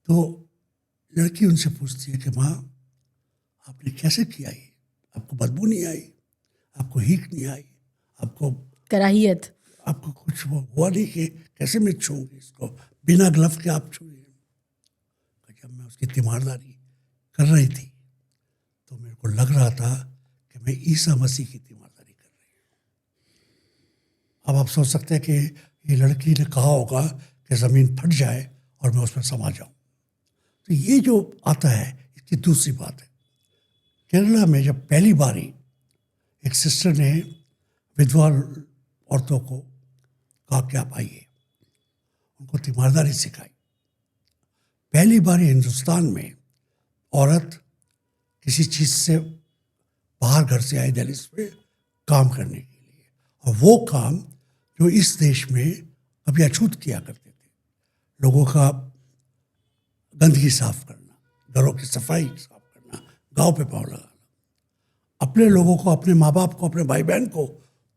तो लड़की उनसे पूछती है कि माँ आपने कैसे किया ये, आपको बदबू नहीं आई, आपको हीक नहीं आई, आपको कराहियत, आपको कुछ हुआ नहीं कि कैसे मैं छूँगी इसको, बिना ग्लव के आप छूए। जब मैं उसकी तीमारदारी कर रही थी तो मेरे को लग रहा था कि मैं ईसा मसीह की तीमारदारी कर रही हूँ। अब आप सोच सकते हैं कि ये लड़की ने कहा होगा कि ज़मीन फट जाए और मैं उसमें समा जाऊँ। तो ये जो आता है, इसकी दूसरी बात है। केरला में जब पहली बारी एक सिस्टर ने विधवा औरतों को कहा कि आप आइए, उनको तीमारदारी सिखाई। पहली बारी हिंदुस्तान में औरत किसी चीज़ से बाहर घर से आई दहलीज पे काम करने के लिए, और वो काम जो इस देश में कभी अछूत किया करते थे, लोगों का गंदगी साफ करना, घरों की सफाई साफ करना, गांव पे पाँव लगाना, अपने लोगों को, अपने माँ बाप को, अपने भाई बहन को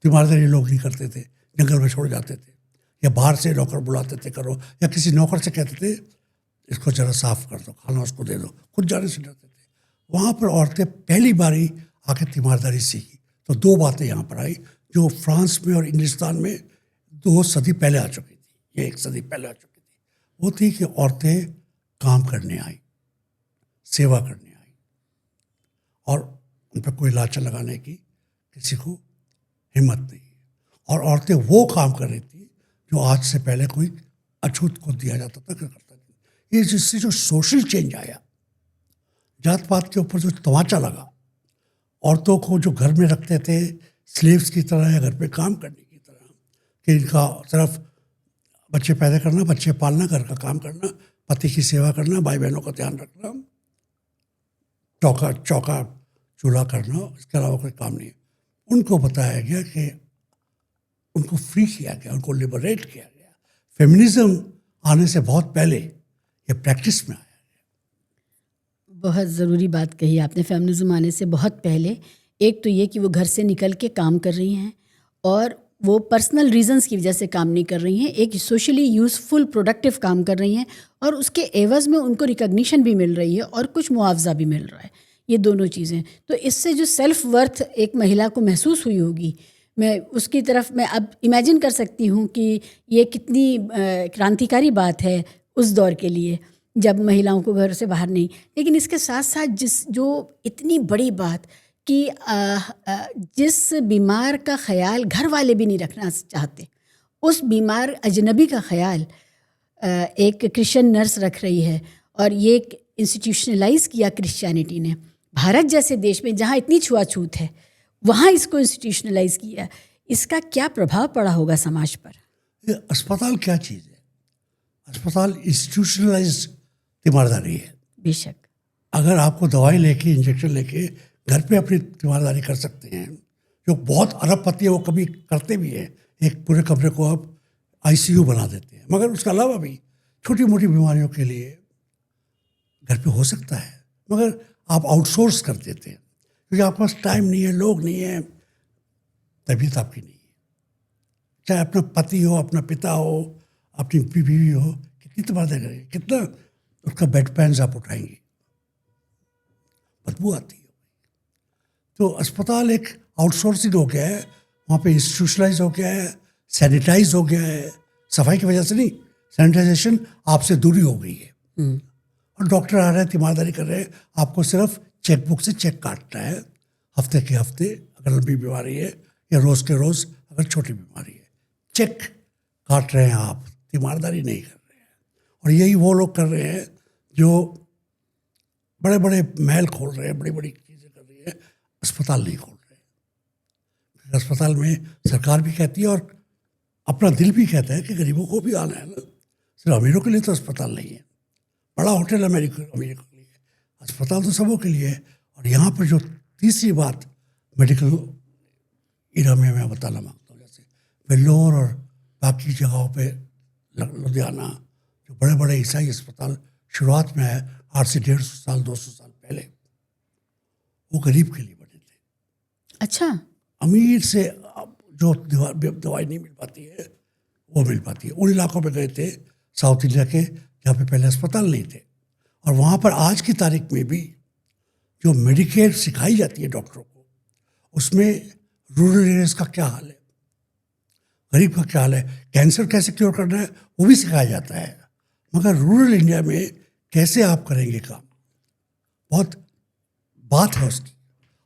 तीमारदारी लोग नहीं करते थे, जंगल में छोड़ जाते थे, या बाहर से नौकर बुलाते थे करो, या किसी नौकर से कहते थे इसको जरा साफ कर दो, खाना उसको दे दो, खुद जाने से डरते थे। वहाँ पर औरतें पहली बारी आके तीमारदारी सीखी। तो दो बातें यहाँ पर आई जो फ्रांस में और इंग्लिस्तान में 2 सदी पहले आ चुकी थी, ये 1 सदी पहले आ चुकी थी। वो थी कि औरतें काम करने आई, सेवा करने आई, और उन पर कोई लाचा लगाने की किसी को हिम्मत नहीं। और औरतें वो काम कर रही थी जो आज से पहले कोई अछूत को दिया जाता था कि करता नहीं। ये जिससे जो सोशल चेंज आया, जात पात के ऊपर जो तमाचा लगा, औरतों को जो घर में रखते थे स्लेव्स की तरह या घर पे काम करने की तरह, कि इनका सिर्फ बच्चे पैदा करना, बच्चे पालना, घर का काम करना, पति की सेवा करना, भाई बहनों का ध्यान रखना, चौका चूल्हा करना, इसके अलावा कोई काम नहीं है। उनको बताया गया कि उनको फ्री किया गया, उनको लिबरेट किया गया। फेमिनिज्म आने से बहुत पहले ये प्रैक्टिस में आया गया। बहुत ज़रूरी बात कही आपने फेमिनिज्म आने से बहुत पहले। एक तो ये कि वो घर से निकल के काम कर रही हैं और वो पर्सनल रीजंस की वजह से काम नहीं कर रही हैं, एक सोशली यूज़फुल प्रोडक्टिव काम कर रही हैं और उसके एवज़ में उनको रिकग्निशन भी मिल रही है और कुछ मुआवजा भी मिल रहा है। ये दोनों चीज़ें, तो इससे जो सेल्फ वर्थ एक महिला को महसूस हुई होगी, मैं उसकी तरफ मैं अब इमेजिन कर सकती हूँ कि ये कितनी क्रांतिकारी बात है उस दौर के लिए जब महिलाओं को घर से बाहर नहीं। लेकिन इसके साथ साथ जो इतनी बड़ी बात कि जिस बीमार का ख्याल घर वाले भी नहीं रखना चाहते, उस बीमार अजनबी का ख्याल एक क्रिश्चियन नर्स रख रही है और ये इंस्टीट्यूशनलाइज किया क्रिश्चियनिटी ने। भारत जैसे देश में जहाँ इतनी छुआछूत है वहाँ इसको इंस्टीट्यूशनलाइज किया। इसका क्या प्रभाव पड़ा होगा समाज पर? ये अस्पताल क्या चीज़ है? अस्पताल इंस्टीट्यूशनलाइज तीमारदारी है। बेशक। अगर आपको दवाई लेके इंजेक्शन लेके घर पे अपनी तीमारदारी कर सकते हैं, जो बहुत अरबपति है वो कभी करते भी हैं, एक पूरे कमरे को आप आईसीयू बना देते हैं, मगर उसके अलावा भी छोटी मोटी बीमारियों के लिए घर पे हो सकता है, मगर आप आउटसोर्स कर देते हैं क्योंकि आपके पास टाइम नहीं है, लोग नहीं है, तबीयत आपकी नहीं है। चाहे अपना पति हो, अपना पिता हो, अपनी बीवी हो, कितनी तीमारदारी करेंगे, कितना उसका बेड पैंस आप उठाएंगे, बदबू आती है। तो अस्पताल एक आउटसोर्सिंग हो गया है, वहाँ पे इंस्टीट्यूशनलाइज हो गया है, सैनिटाइज हो गया है। सफाई की वजह से नहीं, सैनिटाइजेशन आपसे दूरी हो गई है। और डॉक्टर आ रहे हैं, तीमारदारी कर रहे हैं, आपको सिर्फ चेकबुक से चेक काटना है, हफ्ते के हफ्ते अगर लंबी बीमारी है या रोज़ के रोज़ अगर छोटी बीमारी है, चेक काट रहे हैं आप, तीमारदारी नहीं कर रहे हैं। और यही वो लोग कर रहे हैं जो बड़े बड़े महल खोल रहे हैं, बड़ी बड़ी चीज़ें कर रही है, अस्पताल नहीं खोल रहे। अस्पताल में सरकार भी कहती है और अपना दिल भी कहता है कि गरीबों को भी आना है ना, सिर्फ अमीरों के लिए तो अस्पताल नहीं है। बड़ा होटल अमीरों के लिए, अस्पताल तो सबों के लिए है। और यहाँ पर जो तीसरी बात मेडिकल इरा में मैं बताना मांगता हूँ, जैसे वेल्लोर और बाकी जगहों पे लुधियाना, जो बड़े बड़े ईसाई अस्पताल शुरुआत में है, आज से 150 साल 200 साल पहले, वो गरीब के लिए बने थे। अच्छा। अमीर से जो दवाई नहीं मिल पाती है वो मिल पाती है। उन इलाकों में गए थे साउथ इंडिया के जहाँ पे पहले अस्पताल नहीं थे, और वहाँ पर आज की तारीख में भी जो मेडिकेयर सिखाई जाती है डॉक्टरों को, उसमें रूरल एरियाज का क्या हाल है, गरीब का क्या हाल है, कैंसर कैसे क्योर करना है वो भी सिखाया जाता है। मगर रूरल इंडिया में कैसे आप करेंगे काम, बहुत बात है उसकी।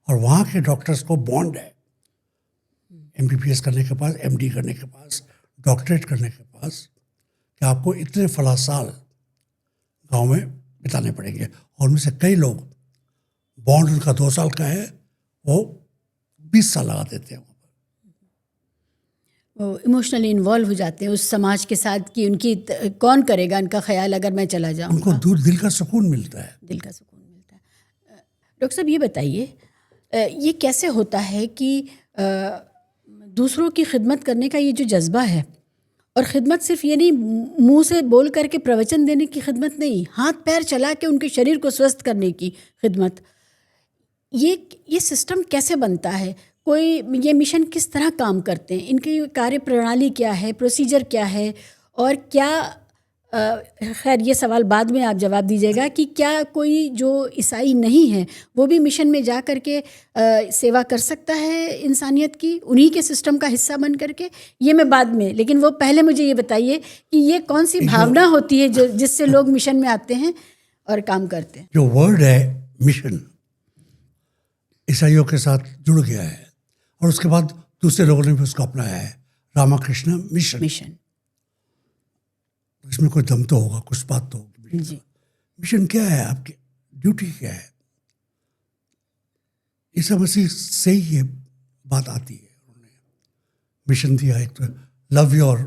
और वहाँ के डॉक्टर्स को बॉन्ड है, MBBS करने के पास, MD करने के पास, डॉक्टरेट करने के पास, कि आपको इतने फला साल गांव में बिताने पड़ेंगे। और उनमें से कई लोग बॉन्ड उनका 2 साल का है, वो 20 साल लगा देते हैं। वो इमोशनली इन्वॉल्व हो जाते हैं उस समाज के साथ कि उनकी कौन करेगा उनका ख्याल अगर मैं चला जाऊँ। उनको दूर दिल का सुकून मिलता है। दिल का सुकून मिलता है। डॉक्टर साहब ये बताइए, ये कैसे होता है कि दूसरों की खिदमत करने का ये जो जज्बा है, और ख़िदमत सिर्फ ये नहीं मुंह से बोल करके प्रवचन देने की खिदमत नहीं, हाथ पैर चला के उनके शरीर को स्वस्थ करने की खिदमत, ये सिस्टम कैसे बनता है? कोई ये मिशन किस तरह काम करते हैं? इनकी कार्य प्रणाली क्या है, प्रोसीजर क्या है? और क्या खैर ये सवाल बाद में आप जवाब दीजिएगा कि क्या कोई जो ईसाई नहीं है वो भी मिशन में जा कर के सेवा कर सकता है इंसानियत की, उन्हीं के सिस्टम का हिस्सा बन करके? ये मैं बाद में, लेकिन वो पहले मुझे ये बताइए कि ये कौन सी भावना होती है जो जिससे लोग मिशन में आते हैं और काम करते हैं? जो वर्ड है मिशन, ईसाइयों के साथ जुड़ गया है और उसके बाद दूसरे लोगों ने भी उसको अपनाया है, रामाकृष्ण मिशन। इसमें कोई दम तो होगा, कुछ बात तो होगी। मिशन क्या है, आपकी ड्यूटी क्या है? ईसा मसीह से ही ये बात आती है। उन्होंने मिशन दिया, एक तो love your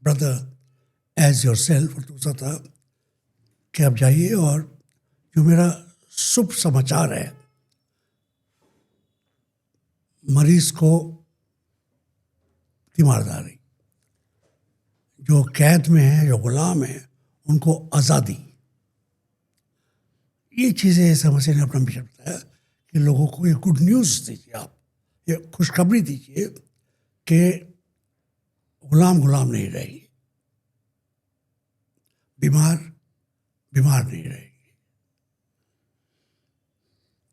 brother as yourself, और दूसरा था कि आप जाइए और जो मेरा शुभ समाचार है, मरीज को तीमारदारी, जो कैद में है, जो गुलाम है, उनको आज़ादी, ये चीज़ें ईसा मसीह ने अपना मिशन बताया कि लोगों को ये गुड न्यूज़ दीजिए, आप ये खुशखबरी दीजिए कि गुलाम नहीं रहेगी, बीमार नहीं रहेगी,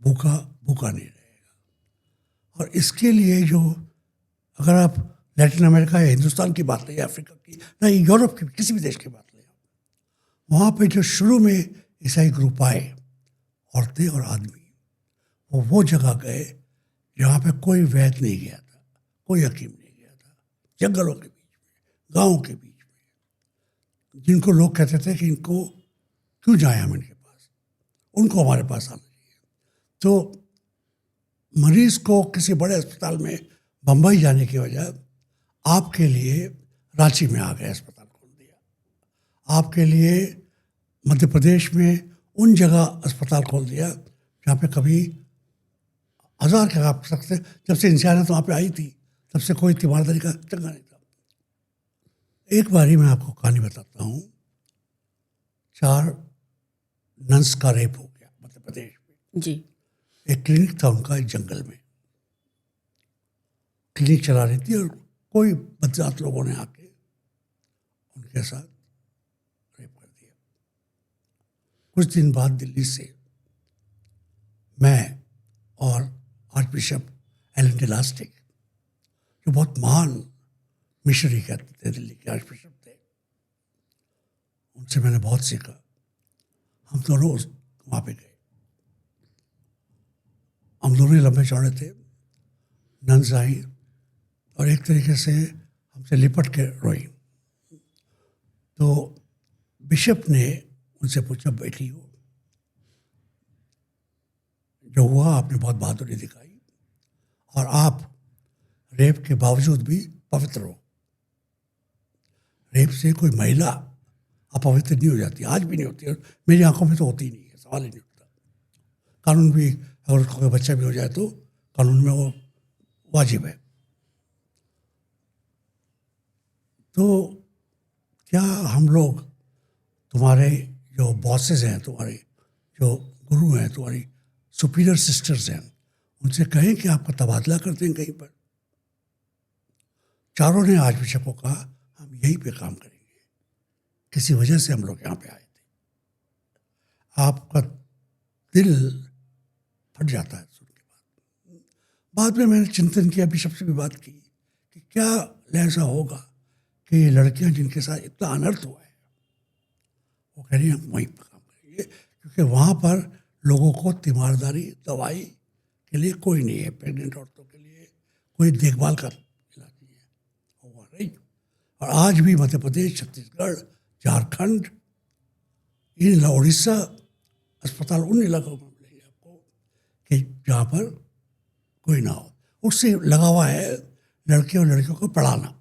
भूखा नहीं रहेगा। और इसके लिए जो, अगर आप लैटिन अमेरिका या हिंदुस्तान की बात लें, अफ्रीका की, ना यूरोप की, किसी भी देश की बात लें, वहाँ पे जो शुरू में ईसाई ग्रुप आए, औरतें और आदमी, वो जगह गए जहाँ पे कोई वैद्य नहीं गया था, कोई हकीम नहीं गया था, जंगलों के बीच में, गाँव के बीच में, जिनको लोग कहते थे कि इनको क्यों जाए हम इनके पास, उनको हमारे पास आना चाहिए। तो मरीज को किसी बड़े अस्पताल में बम्बई जाने की वजह आपके लिए रांची में आ गए, अस्पताल खोल दिया। आपके लिए मध्य प्रदेश में उन जगह अस्पताल खोल दिया जहाँ पे कभी 1000 के आप सकते, जब से इंसानियत वहाँ पे आई थी तब से कोई तीमारदारी का चंगा नहीं था। एक बारी मैं आपको कहानी बताता हूँ। 4 नंस का रेप हो गया मध्य प्रदेश में जी। एक क्लिनिक था उनका, एक जंगल में क्लिनिक चला रही थी और कोई बदजात लोगों ने आके उनके साथ रेप कर दिया। कुछ दिन बाद दिल्ली से मैं और आर्च बिशप एलन डेलास्टिक, जो बहुत महान मिशनरी कहते थे, दिल्ली के आर्च बिशप थे, उनसे मैंने बहुत सीखा। हम दोनों वहाँ पे गए, हम दोनों ही लंबे चौड़े थे। नन्स आई और एक तरीके से हमसे लिपट के रोई। तो बिशप ने उनसे पूछा, बैठी हो, जो हुआ आपने बहुत बहादुरी दिखाई और आप रेप के बावजूद भी पवित्र हो। रेप से कोई महिला अपवित्र नहीं हो जाती, आज भी नहीं होती, और मेरी आंखों में तो होती ही नहीं है, सवाल ही नहीं उठता। कानून भी, अगर उसको कोई बच्चा भी हो जाए तो कानून में वो वाजिब है। तो क्या हम लोग तुम्हारे जो बॉसेस हैं, तुम्हारे जो गुरु हैं, तुम्हारी सुपीरियर सिस्टर्स हैं, उनसे कहें कि आपका तबादला कर दें कहीं पर? चारों ने आर्च बिशप को कहा, हम यहीं पे काम करेंगे, किसी वजह से हम लोग यहाँ पे आए थे। आपका दिल फट जाता है सुन के बाद में मैंने चिंतन किया, बिशप से भी बात की कि क्या ऐसा होगा कि ये लड़कियां जिनके साथ इतना अनर्थ हुआ है, वो कह रही हैं हम वहीं पर काम करेंगे, क्योंकि वहाँ पर लोगों को तीमारदारी, दवाई के लिए कोई नहीं है, प्रेग्नेंट औरतों के लिए कोई देखभाल का इलाज नहीं है, वो रही। और आज भी मध्य प्रदेश, छत्तीसगढ़, झारखंड, इन उड़ीसा अस्पताल उन इलाकों में मिलेंगे आपको कि जहाँ पर कोई ना हो। उससे लगा हुआ है लड़के और लड़कियों को पढ़ाना।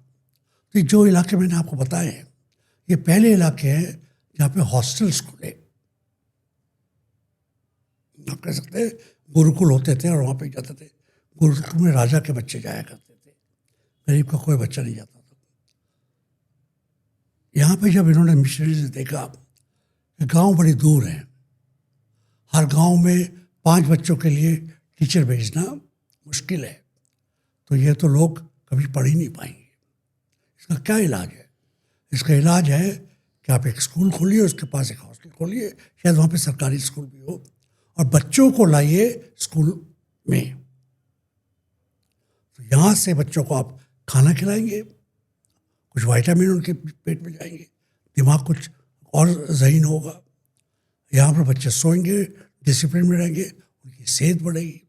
तो जो इलाके मैंने आपको बताए हैं, ये पहले इलाके हैं जहाँ पे हॉस्टल्स खुले। आप कह सकते हैं गुरुकुल होते थे और वहाँ पे जाते थे। गुरुकुल में राजा के बच्चे जाया करते थे, गरीब का कोई बच्चा नहीं जाता था। यहाँ पे जब इन्होंने मिशनरीज ने देखा कि गांव बड़ी दूर हैं, हर गांव में 5 बच्चों के लिए टीचर भेजना मुश्किल है, तो ये तो लोग कभी पढ़ ही नहीं पाएंगे। इसका क्या इलाज है? इसका इलाज है कि आप एक स्कूल खोलिए, उसके पास एक हॉस्टल खोलिए, शायद वहाँ पे सरकारी स्कूल भी हो, और बच्चों को लाइए स्कूल में। तो यहाँ से बच्चों को आप खाना खिलाएंगे, कुछ विटामिन उनके पेट में जाएंगे, दिमाग कुछ और ज़हीन होगा। यहाँ पर बच्चे सोएंगे, डिसिप्लिन में रहेंगे, उनकी सेहत बढ़ेगी।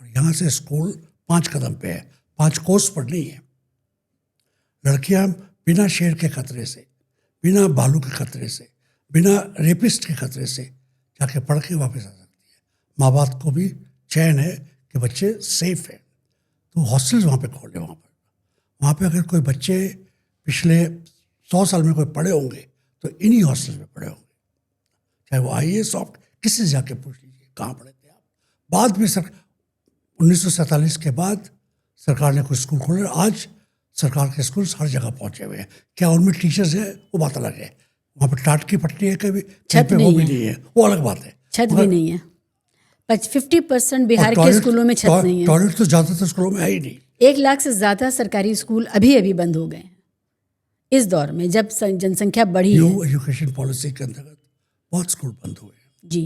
और यहाँ से स्कूल 5 कदम पे है, 5 कोस पढ़नी है। लड़कियाँ बिना शेर के खतरे से, बिना भालू के खतरे से, बिना रेपिस्ट के खतरे से जाके पढ़ के वापस आ सकती है। माँ बाप को भी चैन है कि बच्चे सेफ हैं। तो हॉस्टल्स वहाँ पे खोले। वहाँ पे अगर कोई बच्चे पिछले 100 साल में कोई पढ़े होंगे तो इन्हीं हॉस्टल्स में पढ़े होंगे, चाहे वो IAS सॉफ्ट, किसी से जाके पूछ लीजिए कहाँ पढ़े थे आप। बाद में 1947 के बाद सरकार ने कुछ स्कूल खोले। आज सरकार के स्कूल हर जगह पहुँचे हुए हैं। क्या उनमें टीचर्स हैं? वो बात अलग है। वहाँ पर टाट की पट्टी है, कभी छत पे वो भी नहीं है, वो अलग बात है। छत भी नहीं है। 50% बिहार के स्कूलों में छत नहीं है। टॉयलेट तो ज़्यादातर स्कूलों में है ही नहीं। 1 लाख से ज़्यादा सरकारी स्कूल अभी बंद हो गए हैं इस दौर में, जब जनसंख्या बढ़ी है। न्यू एजुकेशन पॉलिसी के अंतर्गत बहुत स्कूल बंद हुए हैं जी,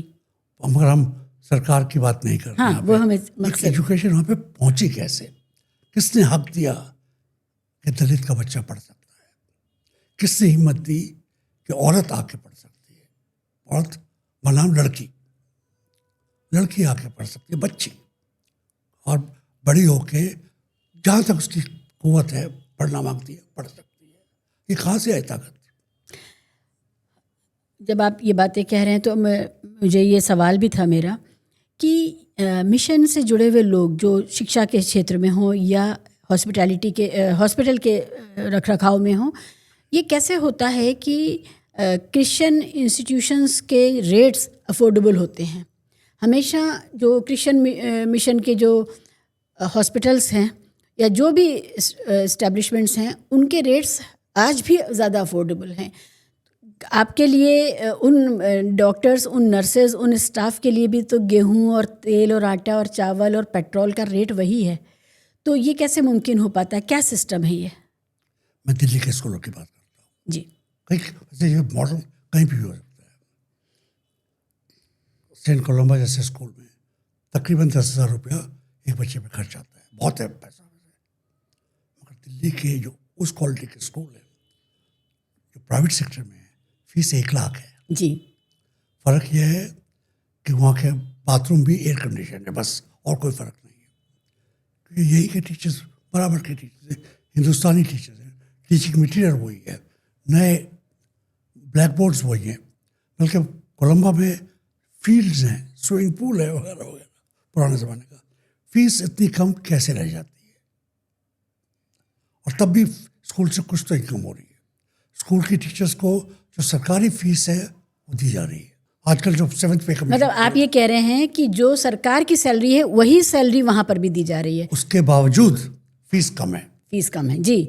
मगर हम सरकार की बात नहीं कर रहे हाँ, हैं। वो हमें मकसद। एजुकेशन वहाँ पे पहुँची कैसे? किसने हक दिया कि दलित का बच्चा पढ़ सकता है? किसने हिम्मत दी कि औरत आके पढ़ सकती है? औरत बनाम लड़की आके पढ़ सकती है, बच्ची, और बड़ी होके जहाँ तक उसकी कुव्वत है पढ़ना मांगती है, पढ़ सकती है। ये कहाँ से आई ताकत? जब आप ये बातें कह रहे हैं तो मुझे ये सवाल भी था मेरा कि मिशन से जुड़े हुए लोग जो शिक्षा के क्षेत्र में हों या हॉस्पिटल के रखरखाव में हों, ये कैसे होता है कि क्रिश्चियन इंस्टीट्यूशंस के रेट्स अफोर्डेबल होते हैं? हमेशा जो क्रिश्चियन मिशन के जो हॉस्पिटल्स हैं या जो भी इस्टेब्लिशमेंट्स हैं, उनके रेट्स आज भी ज़्यादा अफोर्डेबल हैं। आपके लिए उन डॉक्टर्स, उन नर्सेज, उन स्टाफ के लिए भी तो गेहूं और तेल और आटा और चावल और पेट्रोल का रेट वही है। तो ये कैसे मुमकिन हो पाता है? क्या सिस्टम है ये? मैं दिल्ली के स्कूलों की बात करता हूँ जी। कहीं ये मॉडल कहीं भी हो सकता है। सेंट कोलम्बा जैसे स्कूल में तकरीबन 10,000 रुपया एक बच्चे पे खर्च आता है, बहुत है पैसा। मगर दिल्ली के जो उस क्वालिटी के स्कूल है जो प्राइवेट सेक्टर में है, फीस 1 लाख है। जी। फ़र्क यह है कि वहाँ के बाथरूम भी एयर कंडीशन है, बस, और कोई फ़र्क नहीं है। क्योंकि यही के टीचर्स बराबर के टीचर्स हैं, हिंदुस्तानी टीचर्स हैं, टीचिंग मटीरियल वही है, नए ब्लैक बोर्ड्स वही हैं, बल्कि कोलंबा में फील्ड्स हैं, स्विमिंग पूल है वगैरह वगैरह पुराने ज़माने का। फीस इतनी कम कैसे रह जाती है? और तब भी स्कूल से कुछ तो इनकम हो रही है। स्कूल की टीचर्स को जो सरकारी फीस है वो दी जा रही है। आजकल जो 7th पे कमीशन, मतलब आप ये कह रहे हैं कि जो सरकार की सैलरी है वही सैलरी वहाँ पर भी दी जा रही है, उसके बावजूद फीस कम है। फीस कम है। जी।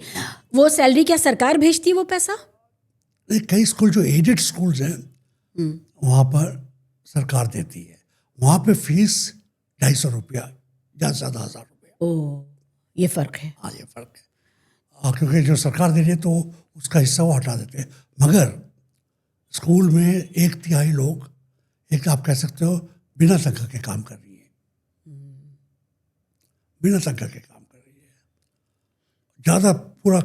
वो सैलरी क्या सरकार भेजती है वो पैसा? कई स्कूल जो एडेड स्कूल्स हैं वहाँ पर सरकार देती है। वहाँ पे फीस 250 रुपया या ज़्यादा 1000 रुपया। ओह, ये फ़र्क है। हाँ, ये फ़र्क है। क्योंकि जो सरकार दे रही है तो उसका हिस्सा वो हटा देते हैं। मगर स्कूल में 1/3 लोग, एक आप कह सकते हो, बिना तनख्वाह के काम कर रही है, बिना तनख्वाह के काम कर रही है, ज़्यादा पूरा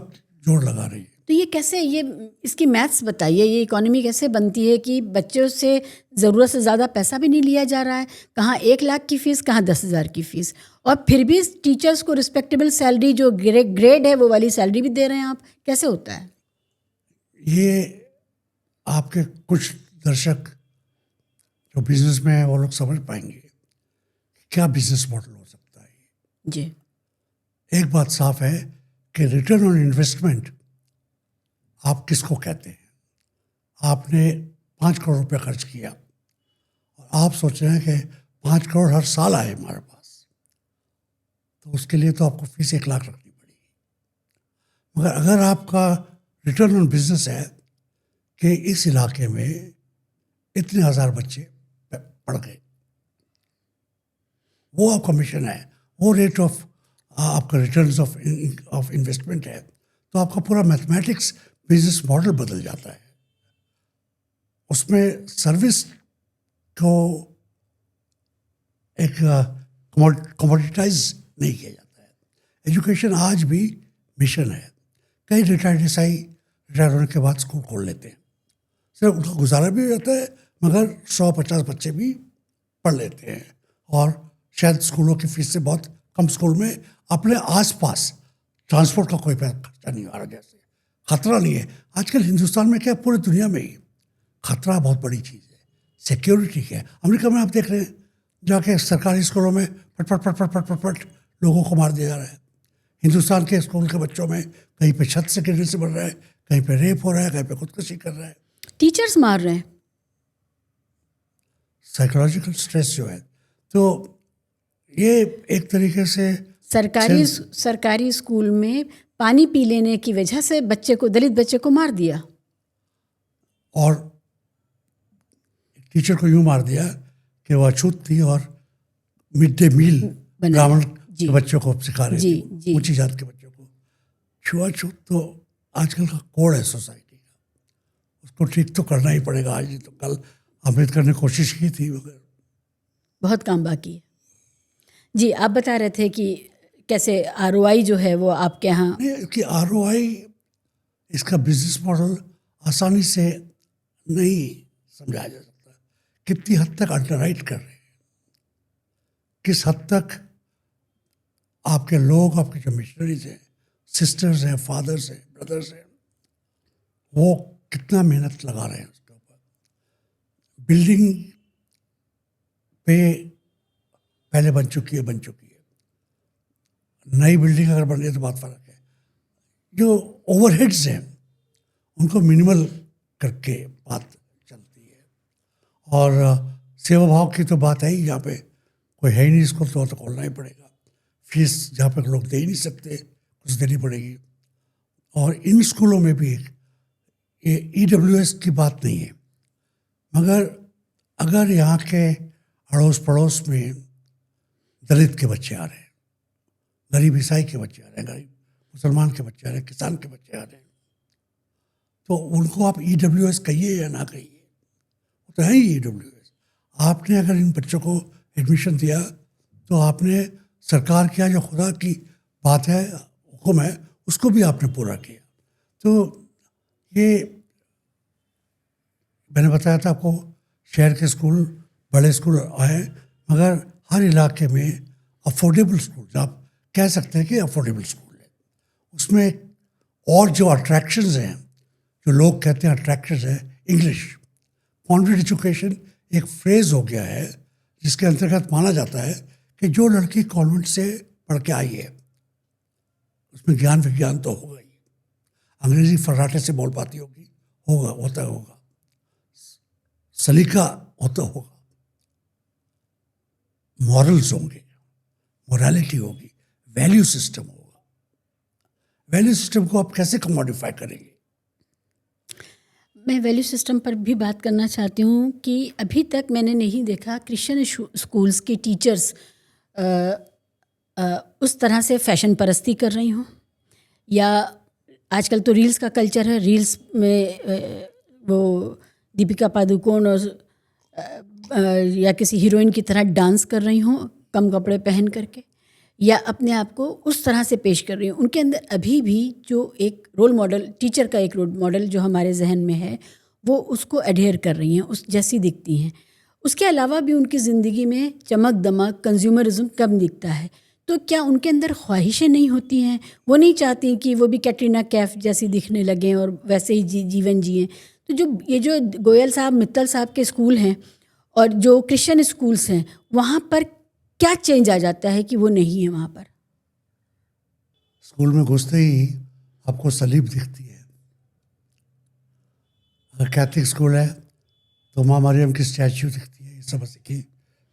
जोर लगा रही है। तो ये कैसे, ये इसकी मैथ्स बताइए, ये इकोनॉमी कैसे बनती है कि बच्चों से ज़रूरत से ज़्यादा पैसा भी नहीं लिया जा रहा है? कहाँ 1 लाख की फ़ीस, कहाँ 10,000 की फ़ीस, और फिर भी टीचर्स को रिस्पेक्टेबल सैलरी जो ग्रेड है वो वाली सैलरी भी दे रहे हैं आप। कैसे होता है ये? आपके कुछ दर्शक जो बिजनेस में है वो लोग समझ पाएंगे क्या बिजनेस मॉडल हो सकता है। जी। एक बात साफ है कि रिटर्न ऑन इन्वेस्टमेंट आप किसको कहते हैं? आपने 5 करोड़ रुपया खर्च किया और आप सोच रहे हैं कि 5 करोड़ हर साल आए हमारे पास, तो उसके लिए तो आपको फीस 1 लाख रखनी पड़ेगी। मगर अगर आपका रिटर्न ऑन बिजनेस है कि इस इलाके में इतने 1000 बच्चे पढ़ गए, वो आपका मिशन है, वो रेट ऑफ आपका रिटर्न्स ऑफ इन्वेस्टमेंट है, तो आपका पूरा मैथमेटिक्स बिजनेस मॉडल बदल जाता है। उसमें सर्विस को एक कमोडिटाइज नहीं किया जाता है। एजुकेशन आज भी मिशन है। कई रिटायर्ड एसआई रिटायर होने के बाद स्कूल खोल लेते हैं, सिर्फ उनका गुजारा भी हो जाता है, मगर 150 बच्चे भी पढ़ लेते हैं, और शायद स्कूलों की फीस से बहुत कम स्कूल में अपने आसपास ट्रांसपोर्ट का कोई खर्चा नहीं आ रहा, जैसे खतरा नहीं है। आजकल हिंदुस्तान में क्या, पूरी दुनिया में ही खतरा बहुत बड़ी चीज़ है। सिक्योरिटी क्या है? अमेरिका में आप देख रहे हैं जाके सरकारी स्कूलों में पट पट पट पट पट पट पट लोगों को मार दिया जा रहा है। हिंदुस्तान के स्कूल के बच्चों में कहीं पे छत से गिरने से मर रहा है, कहीं पे रेप हो रहा है, कहीं पे खुदकुशी कर रहा है। टीचर्स मार रहे हैं। साइकोलॉजिकल स्ट्रेस जो है, तो ये एक तरीके से सरकारी स्कूल में पानी पी लेने की वजह से बच्चे को, दलित बच्चे को मार दिया, और टीचर को यूँ मार दिया कि वो अछूत थी और मिड डे मील ब्राह्मण के बच्चों को सिखा रही थी, ऊंची जात के बच्चों को। छुआछूत तो आजकल का कोड है सोसाइटी का, उसको ठीक तो करना ही पड़ेगा आज नहीं तो कल। अम्बेडकर ने कोशिश की थी मगर बहुत काम बाकी है। जी, आप बता रहे थे कि कैसे ROI जो है वो आपके यहाँ, कि ROI इसका बिजनेस मॉडल आसानी से नहीं समझाया जा सकता। कितनी हद तक अंडरराइट कर रहे हैं, किस हद तक आपके लोग, आपके जो मिशनरीज हैं, सिस्टर्स हैं, फादर्स हैं, ब्रदर्स हैं, वो कितना मेहनत लगा रहे हैं उसके ऊपर। बिल्डिंग पे पहले बन चुकी है। नई बिल्डिंग अगर बन रही है तो बहुत फ़र्क है। जो ओवरहेड्स हैं उनको मिनिमल करके बात चलती है। और सेवा भाव की तो बात है ही, यहाँ पे कोई है ही नहीं, इसको तो खोलना ही पड़ेगा। फीस जहाँ पे लोग दे ही नहीं सकते, कुछ देनी पड़ेगी। और इन स्कूलों में भी ये EWS की बात नहीं है, मगर अगर यहाँ के अड़ोस पड़ोस में दलित के बच्चे आ रहे हैं, गरीब ईसाई के बच्चे आ रहे हैं, गरीब मुसलमान के बच्चे आ रहे हैं, किसान के बच्चे आ रहे हैं, तो उनको आप EWS कहिए या ना कहिए, वो तो है ही EWS। आपने अगर इन बच्चों को एडमिशन दिया तो आपने सरकार किया जो खुदा की बात है, हुक्म है, उसको भी आपने पूरा किया। तो ये मैंने बताया था आपको, शहर के स्कूल, बड़े स्कूल आए, मगर हर इलाके में अफोर्डेबल स्कूल, आप कह सकते हैं कि अफोर्डेबल स्कूल है उसमें। और जो अट्रैक्शंस हैं, जो लोग कहते हैं अट्रैक्शंस है, इंग्लिश कॉन्वेंट एजुकेशन एक फ्रेज हो गया है जिसके अंतर्गत माना जाता है कि जो लड़की कॉन्वेंट से पढ़ के आई है उसमें ज्ञान विज्ञान तो होगा ही, अंग्रेजी फर्राटे से बोल पाती होगी, होगा, सलीका होता होगा, मॉरल्स होंगे, मोरालिटी होगी, वैल्यू सिस्टम होगा। वैल्यू सिस्टम को आप कैसे कमोडिफाई करेंगे? मैं वैल्यू सिस्टम पर भी बात करना चाहती हूँ कि अभी तक मैंने नहीं देखा क्रिश्चियन स्कूल्स के टीचर्स उस तरह से फैशन परस्ती कर रही हूँ, या आजकल तो रील्स का कल्चर है, रील्स में वो दीपिका पादुकोण और या किसी हीरोइन की तरह डांस कर रही हूँ कम कपड़े पहन करके, या अपने आप को उस तरह से पेश कर रही हूँ। उनके अंदर अभी भी जो एक रोल मॉडल, टीचर का एक रोल मॉडल जो हमारे जहन में है, वो उसको एडहेयर कर रही हैं, उस जैसी दिखती हैं। उसके अलावा भी उनकी ज़िंदगी में चमक दमक, कंज्यूमरिज्म कम दिखता है। तो क्या उनके अंदर ख्वाहिशें नहीं होती हैं? वो नहीं चाहती कि वो भी कैटरीना कैफ जैसी दिखने लगें और वैसे ही जीवन जिएँ। तो जो गोयल साहब, मित्तल साहब के स्कूल हैं और जो क्रिश्चियन स्कूल्स हैं, वहाँ पर क्या चेंज आ जाता है कि वो नहीं है वहाँ पर? स्कूल में घुसते ही आपको सलीब दिखती है। अगर कैथलिक स्कूल है तो माँ मरियम की स्टैचू दिखती है, ईसा मसीह की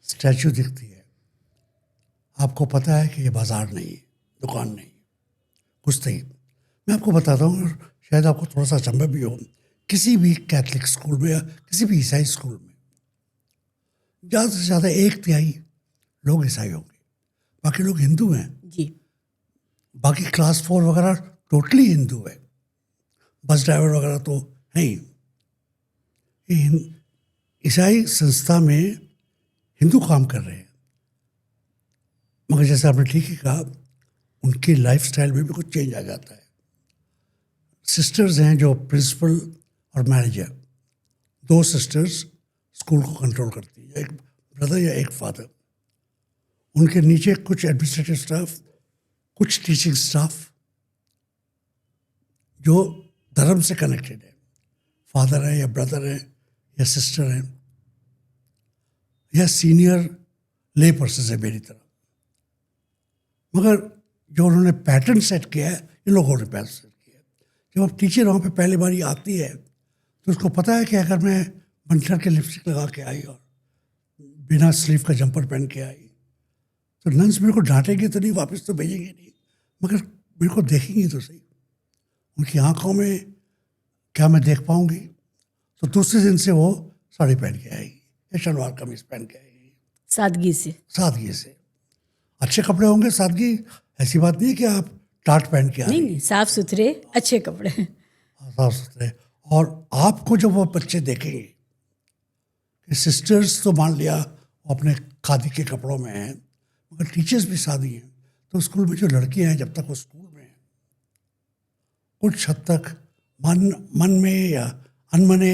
स्टैचू दिखती है। आपको पता है कि ये बाजार नहीं है, दुकान नहीं है। घुसते ही मैं आपको बताता हूँ, और शायद आपको थोड़ा सा अचंभा भी हो, किसी भी कैथलिक स्कूल में या किसी भी ईसाई स्कूल में ज़्यादा से ज़्यादा 1/3 लोग ईसाई होंगे, बाकी लोग हिंदू हैं जी। बाकी क्लास 4 वगैरह टोटली हिंदू है, बस ड्राइवर वगैरह तो है ही। ईसाई संस्था में हिंदू काम कर रहे हैं, मगर जैसे आपने ठीक ही कहा, उनकी लाइफस्टाइल में भी कुछ चेंज आ जाता है। सिस्टर्स हैं जो प्रिंसिपल और मैनेजर, 2 सिस्टर्स स्कूल को कंट्रोल करती है, एक ब्रदर या एक फादर। उनके नीचे कुछ एडमिनिस्ट्रेटिव स्टाफ, कुछ टीचिंग स्टाफ जो धर्म से कनेक्टेड है, फादर है या ब्रदर है या सिस्टर है या सीनियर ले पर्सन है मेरी तरह। मगर जो उन्होंने पैटर्न सेट किया है, इन लोगों ने पैटर्न सेट किया है। जब अब टीचर वहाँ पे पहली बारी आती है तो उसको पता है कि अगर मैं बंठर के लिपस्टिक लगा के आई और बिना स्लीव का जंपर पहन के आई तो नन्स मेरे को डांटेंगे तो नहीं, वापस तो भेजेंगे नहीं, मगर मेरे को देखेंगी तो सही। उनकी आंखों में क्या मैं देख पाऊंगी? तो दूसरे दिन से वो साड़ी पहन के आएगी या शलवार कमीज पहन के आएगी सादगी से। सादगी से। अच्छे कपड़े होंगे, सादगी ऐसी बात नहीं है कि आप टाट पहन के आ नहीं रही नहीं, साफ सुथरे अच्छे कपड़े। हैं, साफ सुथरे। और आपको जब वो बच्चे देखेंगे कि सिस्टर्स तो मान लिया वो अपने खादी के कपड़ों में हैं, मगर टीचर्स भी सादी हैं, तो स्कूल में जो लड़कियां हैं जब तक वो स्कूल में हैं, कुछ हद तक मन में या अनमने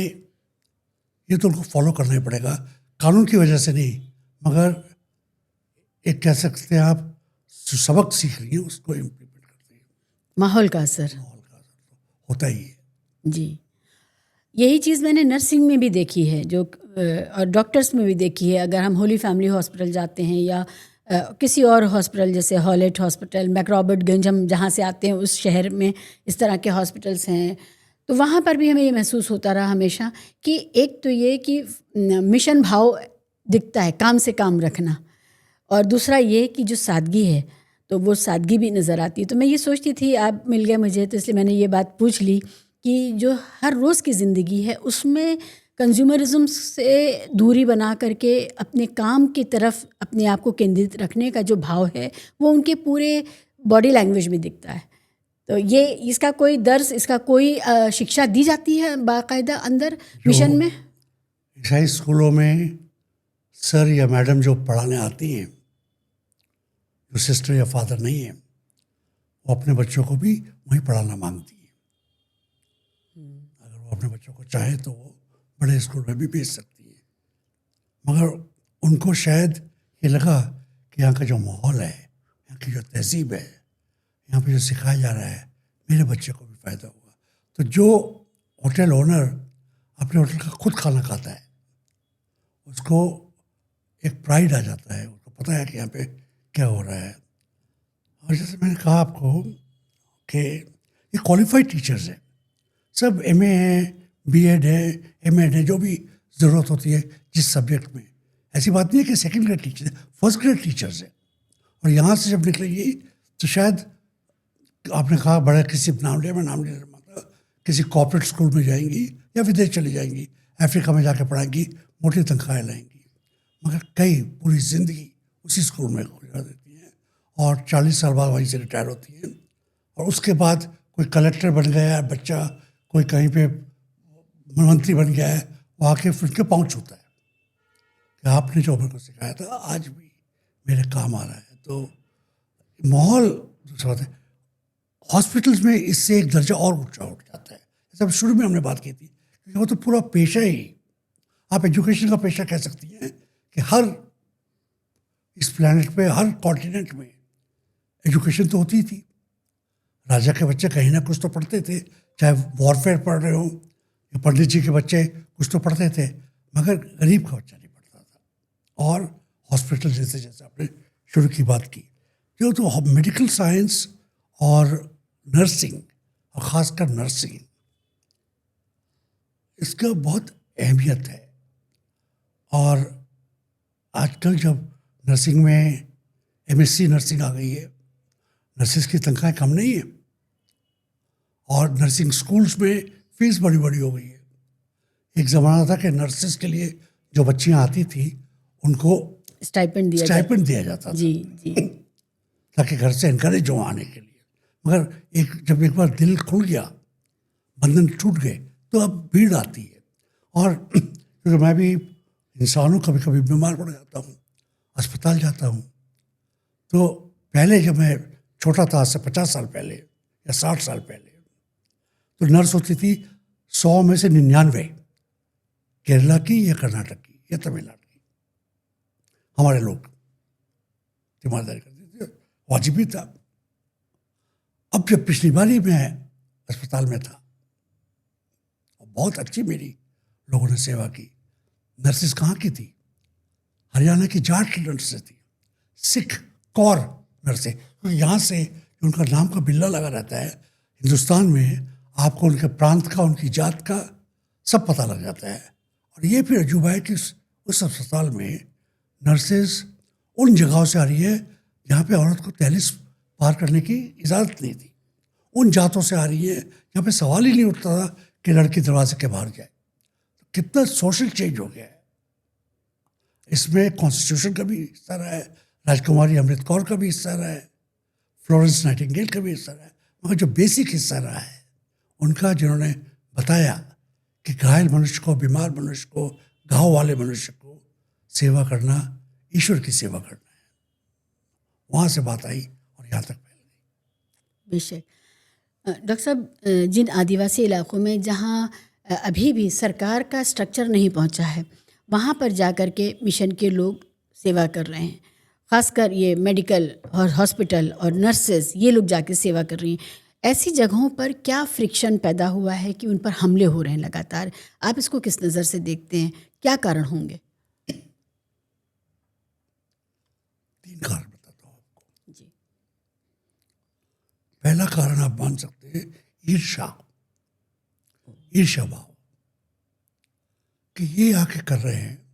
ये तो उनको फॉलो करना ही पड़ेगा, कानून की वजह से नहीं, मगर एक कह सकते हैं आप जो सबक सीख रही है उसको इम्प्लीमेंट करती है। माहौल का असर होता ही है जी। यही चीज़ मैंने नर्सिंग में भी देखी है, जो और डॉक्टर्स में भी देखी है। अगर हम होली फैमिली हॉस्पिटल जाते हैं या किसी और हॉस्पिटल जैसे हॉलेट हॉस्पिटल, मैकरॉबर्टगंज, हम जहाँ से आते हैं उस शहर में इस तरह के हॉस्पिटल्स हैं, तो वहाँ पर भी हमें ये महसूस होता रहा हमेशा कि एक तो ये कि मिशन भाव दिखता है, काम से काम रखना, और दूसरा ये कि जो सादगी है तो वो सादगी भी नज़र आती है। तो मैं ये सोचती थी, आप मिल गया मुझे तो इसलिए मैंने ये बात पूछ ली कि जो हर रोज़ की ज़िंदगी है उसमें कंज्यूमरिज्म से दूरी बना करके अपने काम की तरफ अपने आप को केंद्रित रखने का जो भाव है वो उनके पूरे बॉडी लैंग्वेज में दिखता है। तो ये इसका कोई दर्स, इसका कोई शिक्षा दी जाती है बाकायदा अंदर मिशन में? ईसाई स्कूलों में सर या मैडम जो पढ़ाने आती हैं, जो सिस्टर या फादर नहीं है, वो अपने बच्चों को भी वहीं पढ़ाना मांगती है। अगर वो अपने बच्चों को चाहे तो वो बड़े स्कूल में भी भेज सकती है, मगर उनको शायद ये लगा कि यहाँ का जो माहौल है, यहाँ की जो तहजीब है, यहाँ पे जो सिखाया जा रहा है, मेरे बच्चे को भी फ़ायदा होगा। तो जो होटल ओनर अपने होटल का खुद खाना खाता है, उसको एक प्राइड आ जाता है, उसको पता है कि यहाँ पे क्या हो रहा है। और जैसे मैंने कहा आपको कि ये क्वालिफाइड टीचर्स हैं, सब एमए हैं, बीएड है, एमएड है, जो भी ज़रूरत होती है जिस सब्जेक्ट में। ऐसी बात नहीं है कि second grade teacher, first grade teachers हैं। और यहाँ से जब निकलेंगी तो शायद आपने कहा बड़ा किसी नाम लिया, मैं नाम नहीं ले रहा, किसी कॉर्पोरेट स्कूल में जाएंगी या विदेश चली जाएंगी, अफ्रीका में जाकर पढ़ाएंगी, मोटी तनख्वाहें लाएंगी, मगर कई पूरी ज़िंदगी उसी स्कूल में गुजार देती हैं और 40 साल बाद वहीं से रिटायर होती हैं। और उसके बाद कोई कलेक्टर बन गया है बच्चा, कोई कहीं पे मंत्री बन गया है, वो आके फिर के पाँव छूता है कि आपने जो मेरे को सिखाया था आज भी मेरे काम आ रहा है। तो माहौल दूसरा होता है। हॉस्पिटल्स में इससे एक दर्जा और ऊंचा उठ जाता है। जैसे अब शुरू में हमने बात की थी, क्योंकि वो तो पूरा पेशा ही, आप एजुकेशन का पेशा कह सकती हैं कि हर इस प्लैनेट पे, हर कॉन्टिनेंट में एजुकेशन तो होती थी। राजा के बच्चे कहीं ना कुछ तो पढ़ते थे, चाहे वॉरफेयर पढ़ रहे हो, या पंडित जी के बच्चे कुछ तो पढ़ते थे, मगर गरीब का बच्चा नहीं पढ़ता था। और हॉस्पिटल जैसे जैसे आपने शुरू की बात की, जो तो मेडिकल साइंस और नर्सिंग, और ख़ासकर नर्सिंग, इसका बहुत अहमियत है। और आजकल जब नर्सिंग में एमएससी नर्सिंग आ गई है, नर्सिस की तनख्वाहें कम नहीं है, और नर्सिंग स्कूल्स में फीस बड़ी बड़ी हो गई है। एक ज़माना था कि नर्सिस के लिए जो बच्चियां आती थी उनको स्टाइपेंड दिया जाता था जी जी, ताकि घर से इनकरेज हो आने के लिए। मगर जब एक बार दिल खुल गया, बंधन टूट गए, तो अब भीड़ आती है। और क्योंकि मैं भी इंसान हूँ, कभी कभी बीमार पड़ जाता हूँ, अस्पताल जाता हूँ। तो पहले जब मैं छोटा था, आज से 50 साल पहले या 60 साल पहले, तो नर्स होती थी 100 में से 99 केरला की या कर्नाटक की या तमिलनाडु की। हमारे लोग ईमानदारी करते थे, वाजिब भी था। अब जब पिछली बारी मैं अस्पताल में था, बहुत अच्छी मेरी लोगों ने सेवा की। नर्सेस कहाँ की थी? हरियाणा की जाट की नर्सें थी, सिख कौर नर्सें। यहाँ से उनका नाम का बिल्ला लगा रहता है, हिंदुस्तान में आपको उनके प्रांत का, उनकी जात का सब पता लग जाता है। और ये फिर अजूबा है कि उस अस्पताल में नर्सेस उन जगहों से आ रही है जहाँ पे औरत को 43 पार करने की इजाज़त नहीं थी। उन जातों से आ रही है जहाँ पे सवाल ही नहीं उठता था कि लड़की दरवाजे के बाहर जाए। तो कितना सोशल चेंज हो गया है। इसमें कॉन्स्टिट्यूशन का भी हिस्सा रहा है, राजकुमारी अमृत कौर का भी हिस्सा रहा है, फ्लोरेंस नाइटिंगेल का भी हिस्सा रहा है, मगर जो बेसिक हिस्सा रहा है उनका, जिन्होंने बताया कि घायल मनुष्य को, बीमार मनुष्य को, घाव वाले मनुष्य को सेवा करना ईश्वर की सेवा करना है, वहाँ से बात आई और यहाँ तक फैल गई। बेशक। डॉक्टर साहब, जिन आदिवासी इलाकों में जहाँ अभी भी सरकार का स्ट्रक्चर नहीं पहुँचा है, वहाँ पर जाकर के मिशन के लोग सेवा कर रहे हैं, ख़ासकर ये मेडिकल और हॉस्पिटल और नर्सेज, ये लोग जाके सेवा कर रही हैं। ऐसी जगहों पर क्या फ्रिक्शन पैदा हुआ है कि उन पर हमले हो रहे हैं लगातार? आप इसको किस नज़र से देखते हैं? क्या कारण होंगे? 3 कारण बताता हूँ आपको। जी। पहला कारण आप मान सकते हैं ईर्ष्या भाव, कि ये आके कर रहे हैं,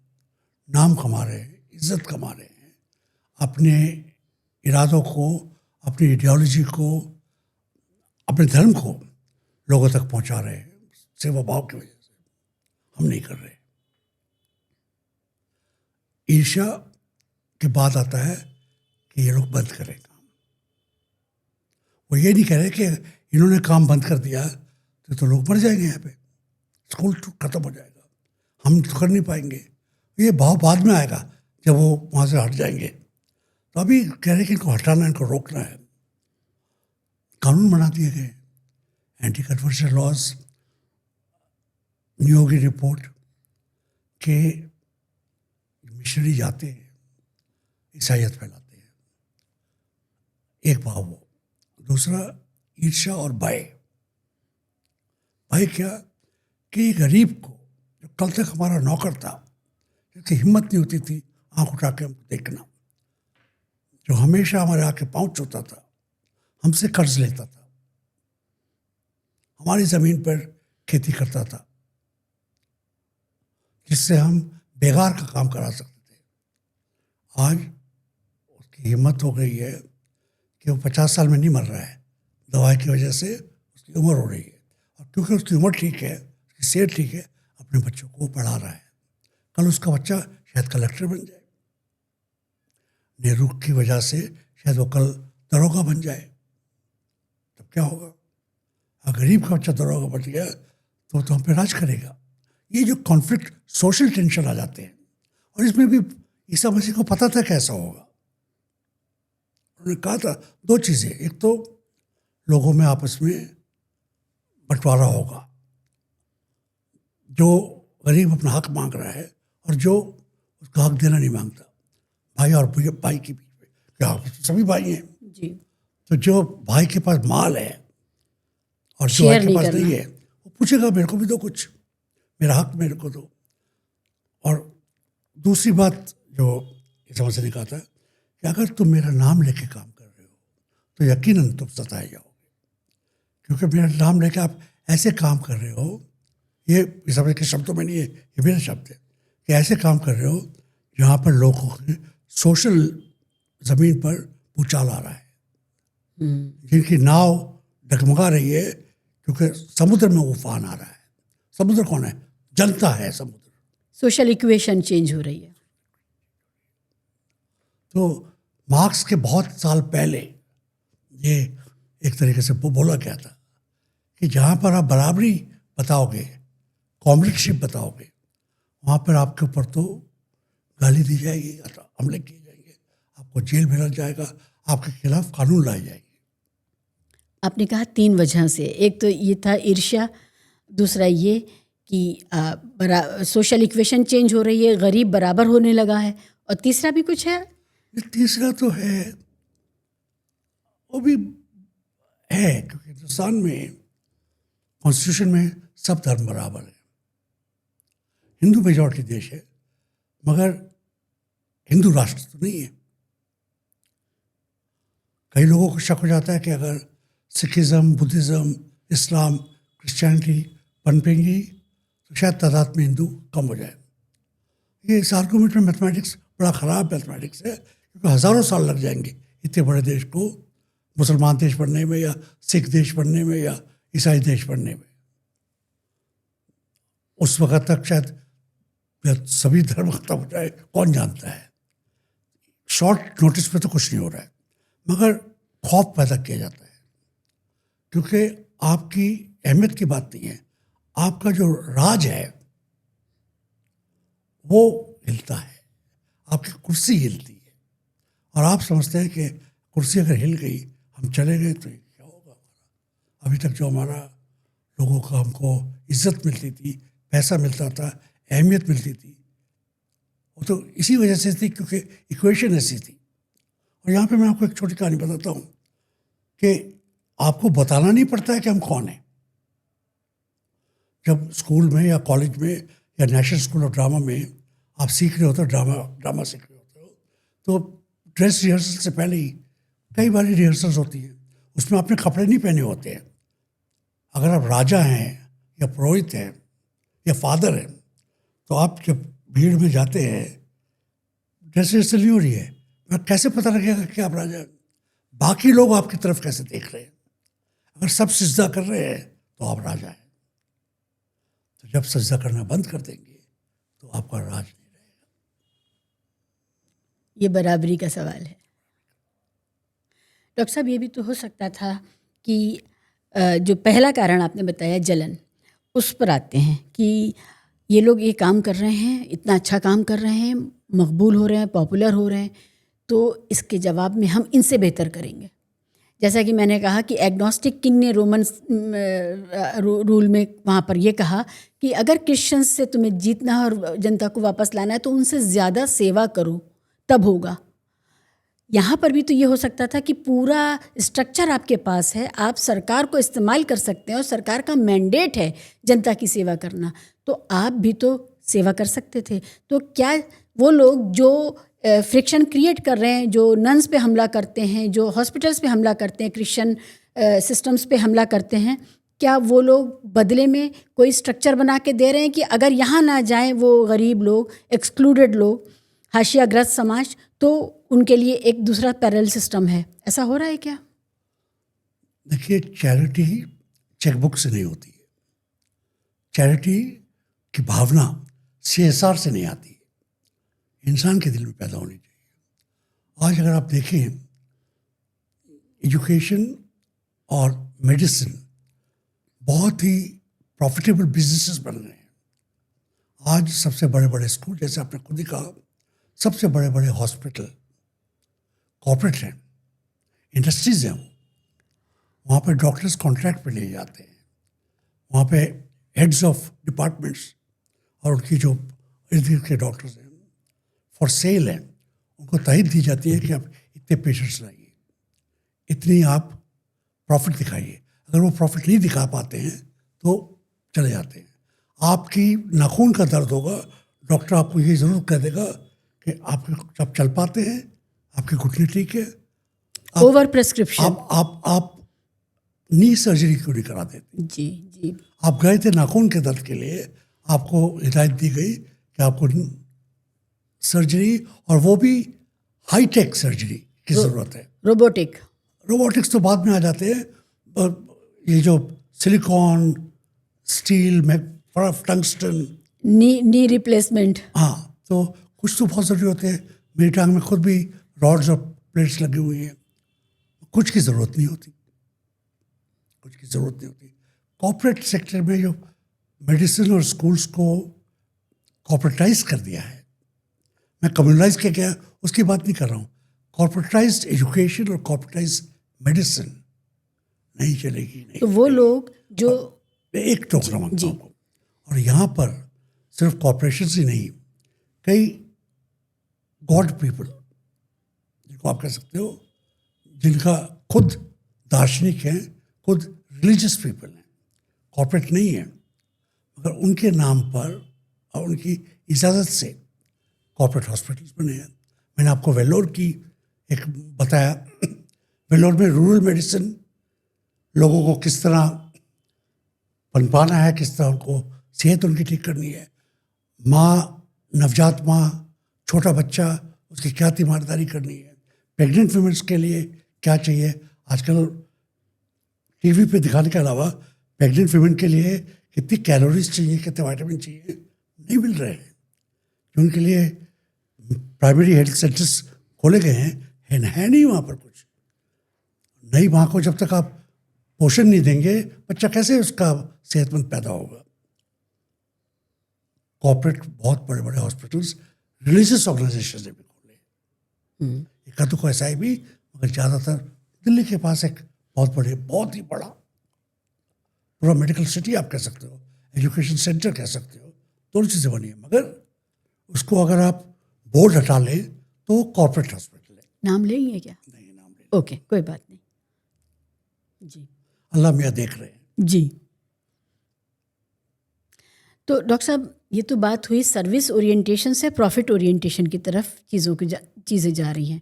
नाम कमा रहे हैं, इज्जत कमा रहे हैं, अपने इरादों को, अपनी आइडियोलॉजी को, अपने धर्म को लोगों तक पहुंचा रहे हैं सेवा भाव की वजह से। हम नहीं कर रहे। ईर्ष्या के बाद आता है कि ये लोग बंद करें काम। वो ये नहीं कह रहे कि इन्होंने काम बंद कर दिया तो लोग मर जाएंगे, यहाँ पे स्कूल खत्म हो जाएगा, हम तो कर नहीं पाएंगे। ये भाव बाद में आएगा जब वो वहाँ से हट जाएंगे। तो अभी कह रहे कि इनको हटाना, इनको रोकना है। कानून बना दिए गए, anti conversion laws, Niyogi report के मिशनरी जाते हैं, ईसाइयत फैलाते हैं। एक भाव वो। दूसरा ईर्ष्या और भय क्या कि गरीब को, जो कल तक हमारा नौकर था, जिसकी हिम्मत नहीं होती थी आंख उठा के हमको देखना, जो हमेशा हमारे आके पाँव छूता था, हमसे कर्ज लेता था, हमारी ज़मीन पर खेती करता था, जिससे हम बेगार का काम करा सकते थे। आज उसकी हिम्मत हो गई है कि वो 50 साल में नहीं मर रहा है, दवाई की वजह से उसकी उम्र हो रही है, और क्योंकि उसकी उम्र ठीक है, उसकी सेहत ठीक है, अपने बच्चों को पढ़ा रहा है। कल उसका बच्चा शायद कलेक्टर बन जाए, नेहरू की वजह से शायद वो कल दरोगा बन जाए, तब क्या होगा? अगर गरीब का बच्चा दरोगा बन गया तो हम पे राज करेगा। ये जो कॉन्फ्लिक्ट, सोशल टेंशन आ जाते हैं, और इसमें भी ईसा मसीह को पता था कैसा होगा। उन्होंने कहा था 2 चीज़ें, एक तो लोगों में आपस में बंटवारा होगा, जो गरीब अपना हक मांग रहा है और जो उसका हक देना नहीं मांगता, भाई और भाई के बीच में, क्या आप सभी भाई हैं जी। तो जो भाई के पास माल है और जो भाई के पास नहीं है, वो पूछेगा मेरे को भी दो, कुछ मेरा हक मेरे को दो। और दूसरी बात जो समझ से निकला था कि अगर तुम मेरा नाम लेके काम कर रहे हो तो यकीनन तुम सताए जाओगे, क्योंकि मेरा नाम लेके आप ऐसे काम कर रहे हो, ये समझ के शब्दों में नहीं है, ये मेरे शब्द है, कि ऐसे काम कर रहे हो जहाँ पर लोगों की सोशल ज़मीन पर भूचाल आ रहा है, जिनकी नाव डगमगा रही है क्योंकि समुद्र में उफान आ रहा है। समुद्र कौन है? जनता है समुद्र। सोशल इक्वेशन चेंज हो रही है। तो मार्क्स के बहुत साल पहले ये एक तरीके से बोला गया था कि जहाँ पर आप बराबरी बताओगे, कॉमरेडशिप बताओगे, वहाँ पर आपके ऊपर तो गाली दी जाएगी, हमले किए जाएंगे, आपको जेल भेजा जाएगा, आपके खिलाफ कानून लाए जाएंगे। आपने कहा 3 वजह से, एक तो ये था ईर्ष्या, दूसरा ये कि सोशल इक्वेशन चेंज हो रही है, गरीब बराबर होने लगा है, और तीसरा भी कुछ है। तीसरा तो है, वो भी है, क्योंकि हिंदुस्तान में कॉन्स्टिट्यूशन में सब धर्म बराबर है। हिंदू मेजॉरिटी देश है, मगर हिंदू राष्ट्र तो नहीं है। कई लोगों को शक हो जाता है कि अगर सिखिज़म, बुद्धिज़्म, इस्लाम, क्रिश्चियनिटी पनपेंगी तो शायद तादाद में हिंदू कम हो जाए। ये इस आर्गूमेंट में मैथमेटिक्स बड़ा ख़राब मैथमेटिक्स है, क्योंकि हज़ारों साल लग जाएंगे इतने बड़े देश को मुसलमान देश बनने में, या सिख देश बनने में, या ईसाई देश बनने में। उस वक़्त तक शायद या सभी धर्म खत्म हो जाए, कौन जानता है। शॉर्ट नोटिस पे तो कुछ नहीं हो रहा है, मगर खौफ पैदा किया जाता है, क्योंकि आपकी अहमियत की बात नहीं है, आपका जो राज है वो हिलता है, आपकी कुर्सी हिलती है, और आप समझते हैं कि कुर्सी अगर हिल गई, हम चले गए तो क्या होगा हमारा। अभी तक जो हमारा लोगों का हमको इज्जत मिलती थी, पैसा मिलता था, अहमियत मिलती थी, वो तो इसी वजह से थी क्योंकि इक्वेशन ऐसी थी। और यहाँ पे मैं आपको एक छोटी कहानी बताता हूँ कि आपको बताना नहीं पड़ता है कि हम कौन हैं। जब स्कूल में या कॉलेज में या नेशनल स्कूल ऑफ ड्रामा में आप सीख रहे होते हो, ड्रामा सीख रहे होते हो, तो ड्रेस रिहर्सल से पहले ही कई बारी रिहर्सल्स होती हैं, उसमें आपने कपड़े नहीं पहने होते हैं। अगर आप राजा हैं या पुरोहित हैं या फादर हैं, तो आप जब भीड़ में जाते हैं, ड्रेस रिहर्सल नहीं हो रही है, मैं कैसे पता लगेगा कि आप राजा हैं? बाकी लोग आपकी तरफ कैसे देख रहे हैं? अगर सब सजदा कर रहे हैं तो आप राजा हैं, तो जब सजदा करना बंद कर देंगे तो आपका राज नहीं रहेगा। ये बराबरी का सवाल है। डॉक्टर साहब, ये भी तो हो सकता था कि जो पहला कारण आपने बताया जलन, उस पर आते हैं कि ये लोग ये काम कर रहे हैं, इतना अच्छा काम कर रहे हैं, मकबूल हो रहे हैं, पॉपुलर हो रहे हैं, तो इसके जवाब में हम इनसे बेहतर करेंगे। जैसा कि मैंने कहा कि एग्नोस्टिक किंग ने रोमन रूल में वहाँ पर ये कहा कि अगर क्रिश्चियंस से तुम्हें जीतना है और जनता को वापस लाना है तो उनसे ज़्यादा सेवा करो, तब होगा। यहाँ पर भी तो ये हो सकता था कि पूरा स्ट्रक्चर आपके पास है, आप सरकार को इस्तेमाल कर सकते हैं और सरकार का मैंडेट है जनता की सेवा करना, तो आप भी तो सेवा कर सकते थे। तो क्या वो लोग जो फ्रिक्शन क्रिएट कर रहे हैं, जो नन्स पे हमला करते हैं, जो हॉस्पिटल्स पे हमला करते हैं, क्रिश्चियन सिस्टम्स पे हमला करते हैं, क्या वो लोग बदले में कोई स्ट्रक्चर बना के दे रहे हैं कि अगर यहाँ ना जाएं वो गरीब लोग, एक्सक्लूडेड लोग, हाशियाग्रस्त समाज, तो उनके लिए एक दूसरा पैरेलल सिस्टम है? ऐसा हो रहा है क्या? देखिए, चैरिटी चेकबुक से नहीं होती है। चैरिटी की भावना CSR से नहीं आती है, इंसान के दिल में पैदा होनी चाहिए। आज अगर आप देखें, एजुकेशन और मेडिसिन बहुत ही प्रॉफिटेबल बिजनेसेस बन रहे हैं। आज सबसे बड़े बड़े स्कूल, जैसे आपने खुद ही कहा, सबसे बड़े बड़े हॉस्पिटल कॉर्पोरेट हैं, इंडस्ट्रीज हैं, वहाँ पे डॉक्टर्स कॉन्ट्रैक्ट पे लिए जाते हैं, वहाँ पे हेड्स ऑफ डिपार्टमेंट्स और उनकी जो इर्द गिर्द के डॉक्टर्स हैं फॉर सेल हैं, उनको तारीफ दी जाती है कि आप इतने पेशेंट्स लाइए, इतनी आप प्रॉफिट दिखाइए। अगर वो प्रॉफिट नहीं दिखा पाते हैं तो चले जाते हैं। आपकी नाखून का दर्द होगा, डॉक्टर आपको ये ज़रूर कह देगा कि आप चल पाते हैं, आपकी घुटने ठीक है, ओवर प्रेस्क्रिप्शन। आप नी सर्जरी क्यों नहीं करा देते? जी जी। आप गए थे नाखून के दर्द के लिए, आपको हिदायत दी गई कि आपको सर्जरी, और वो भी हाईटेक सर्जरी की ज़रूरत है। रोबोटिक्स तो बाद में आ जाते हैं, ये जो सिलिकॉन, स्टील में, टंगस्टन, नी रिप्लेसमेंट, हाँ, तो कुछ तो बहुत ज़रूरी होते हैं। मेरी टांग में खुद भी रॉड्स और प्लेट्स लगी हुई हैं, कुछ की ज़रूरत नहीं होती, कुछ की ज़रूरत नहीं होती। कॉर्पोरेट सेक्टर में जो मेडिसिन और स्कूल्स को कॉर्पोरेटाइज कर दिया है, मैं कम्युनलाइज के क्या उसकी बात नहीं कर रहा हूँ, कॉर्पोरेटाइज्ड एजुकेशन और कॉर्पोरेटाइज्ड मेडिसिन नहीं चलेगी। नहीं, तो वो लोग जो एक टोकरा मांगता हूँ आपको, और यहाँ पर सिर्फ कॉर्पोरेशन ही नहीं, कई गॉड पीपल जिनको आप कह सकते हो, जिनका खुद दार्शनिक हैं, खुद रिलीजियस पीपल हैं, कॉर्पोरेट नहीं है, मगर उनके नाम पर और उनकी इजाज़त से कॉर्पोरेट हॉस्पिटल्स बने हैं। मैंने आपको वेल्लोर की एक बताया, वेल्लोर में रूरल मेडिसिन लोगों को किस तरह पनपाना है, किस तरह उनको सेहत उनकी ठीक करनी है, माँ, नवजात माँ, छोटा बच्चा, उसकी क्या तीमारदारी करनी है, प्रेग्नेंट वुमेन्स के लिए क्या चाहिए। आजकल टीवी पे दिखाने के अलावा प्रेग्नेंट वुमेन के लिए कितनी कैलोरीज चाहिए, कितने विटामिन चाहिए, नहीं मिल रहे हैं। जो उनके लिए प्राइमरी हेल्थ सेंटर्स खोले गए हैं, है नहीं वहाँ पर कुछ। नई माँ को जब तक आप पोषण नहीं देंगे, बच्चा कैसे उसका सेहतमंद पैदा होगा। कॉर्पोरेट बहुत बड़े बड़े हॉस्पिटल्स रिलीजियस ऑर्गेनाइजेशन ने भी खोले, एक आधे को ऐसा ही भी, मगर ज़्यादातर दिल्ली के पास एक बहुत ही बड़ा पूरा मेडिकल सिटी आप कह सकते हो, एजुकेशन सेंटर कह सकते हो, दोनों चीज़ें बनी है। मगर उसको अगर आप बोर्ड हटा लें तो कॉर्पोरेट हॉस्पिटल है। नाम लेंगे क्या? नहीं, नाम ले। ओके, कोई बात नहीं जी। अल्लाह मियाँ देख रहे हैं जी। तो डॉक्टर साहब, ये तो बात हुई सर्विस ओरिएंटेशन से प्रॉफिट ओरिएंटेशन की तरफ चीज़ें जा रही हैं।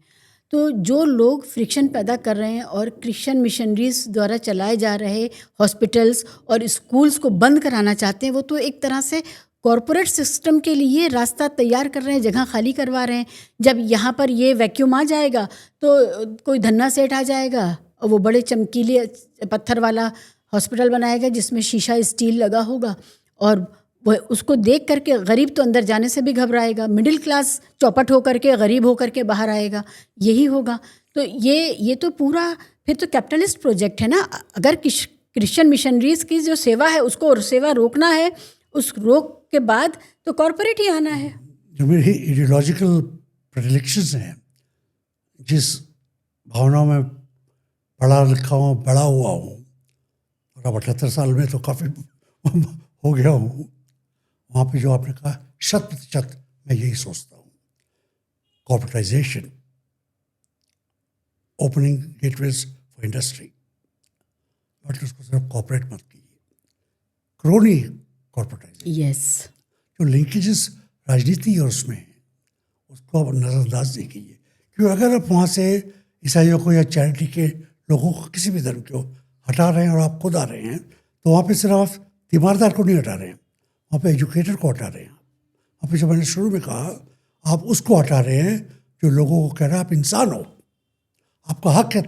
तो जो लोग फ्रिक्शन पैदा कर रहे हैं और क्रिश्चियन मिशनरीज द्वारा चलाए जा रहे हॉस्पिटल्स और स्कूल्स को बंद कराना चाहते हैं, वो तो एक तरह से कॉरपोरेट सिस्टम के लिए रास्ता तैयार कर रहे हैं, जगह खाली करवा रहे हैं। जब यहाँ पर ये वैक्यूम आ जाएगा तो कोई धन्ना सेठ आ जाएगा और वो बड़े चमकीले पत्थर वाला हॉस्पिटल बनाएगा जिसमें शीशा स्टील लगा होगा, और वो उसको देख करके गरीब तो अंदर जाने से भी घबराएगा, मिडिल क्लास चौपट होकर के गरीब होकर के बाहर आएगा, यही होगा। तो ये तो पूरा फिर तो कैपिटलिस्ट प्रोजेक्ट है ना। अगर क्रिश्चियन मिशनरीज की जो सेवा है उसको सेवा रोकना है, उस रोक के बाद तो कॉरपोरेट ही आना है। जो मेरी आइडियोलॉजिकल प्रेडिलेक्शंस हैं, जिस भावनाओं में पढ़ा लिखा हूँ, बड़ा हुआ हूँ, और अब 78 साल में तो काफ़ी हो गया हूँ, वहाँ पे जो आपने कहा 100% मैं यही सोचता हूँ। Corporatisation, opening gateways for industry, but उसको सिर्फ कॉर्पोरेट मत कीजिए, क्रोनी कॉर्पोरेटाइजेशन। यस, जो लिंकेजेस राजनीति और उसमें है उसको आप नज़रअंदाज नहीं कीजिए, क्योंकि अगर आप वहाँ से ईसाइयों को या चैरिटी के लोगों को, किसी भी धर्म को हटा रहे हैं और आप खुद आ रहे हैं, तो वहाँ पे सिर्फ आप तीमारदार को नहीं हटा रहे हैं, वहाँ पे एजुकेटर को हटा रहे हैं। वहाँ पे जो मैंने शुरू में कहा, आप उसको हटा रहे हैं जो लोगों को कह रहा है आप इंसान हो, आपका हक है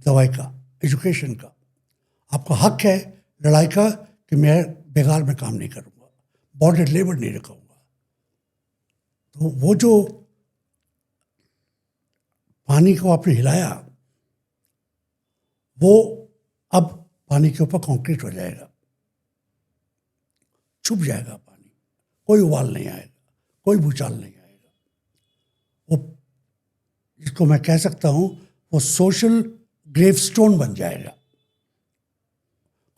दवाई का, एजुकेशन का, आपका हक है लड़ाई का कि मैं बेकार में काम नहीं करूँगा, बॉन्डेड लेबर नहीं रखूँगा। तो वो जो पानी को आपने हिलाया, वो अब पानी के ऊपर कंक्रीट हो जाएगा, छुप जाएगा पानी, कोई उबाल नहीं आएगा, कोई भूचाल नहीं आएगा। वो जिसको मैं कह सकता हूँ वो सोशल ग्रेवस्टोन बन जाएगा,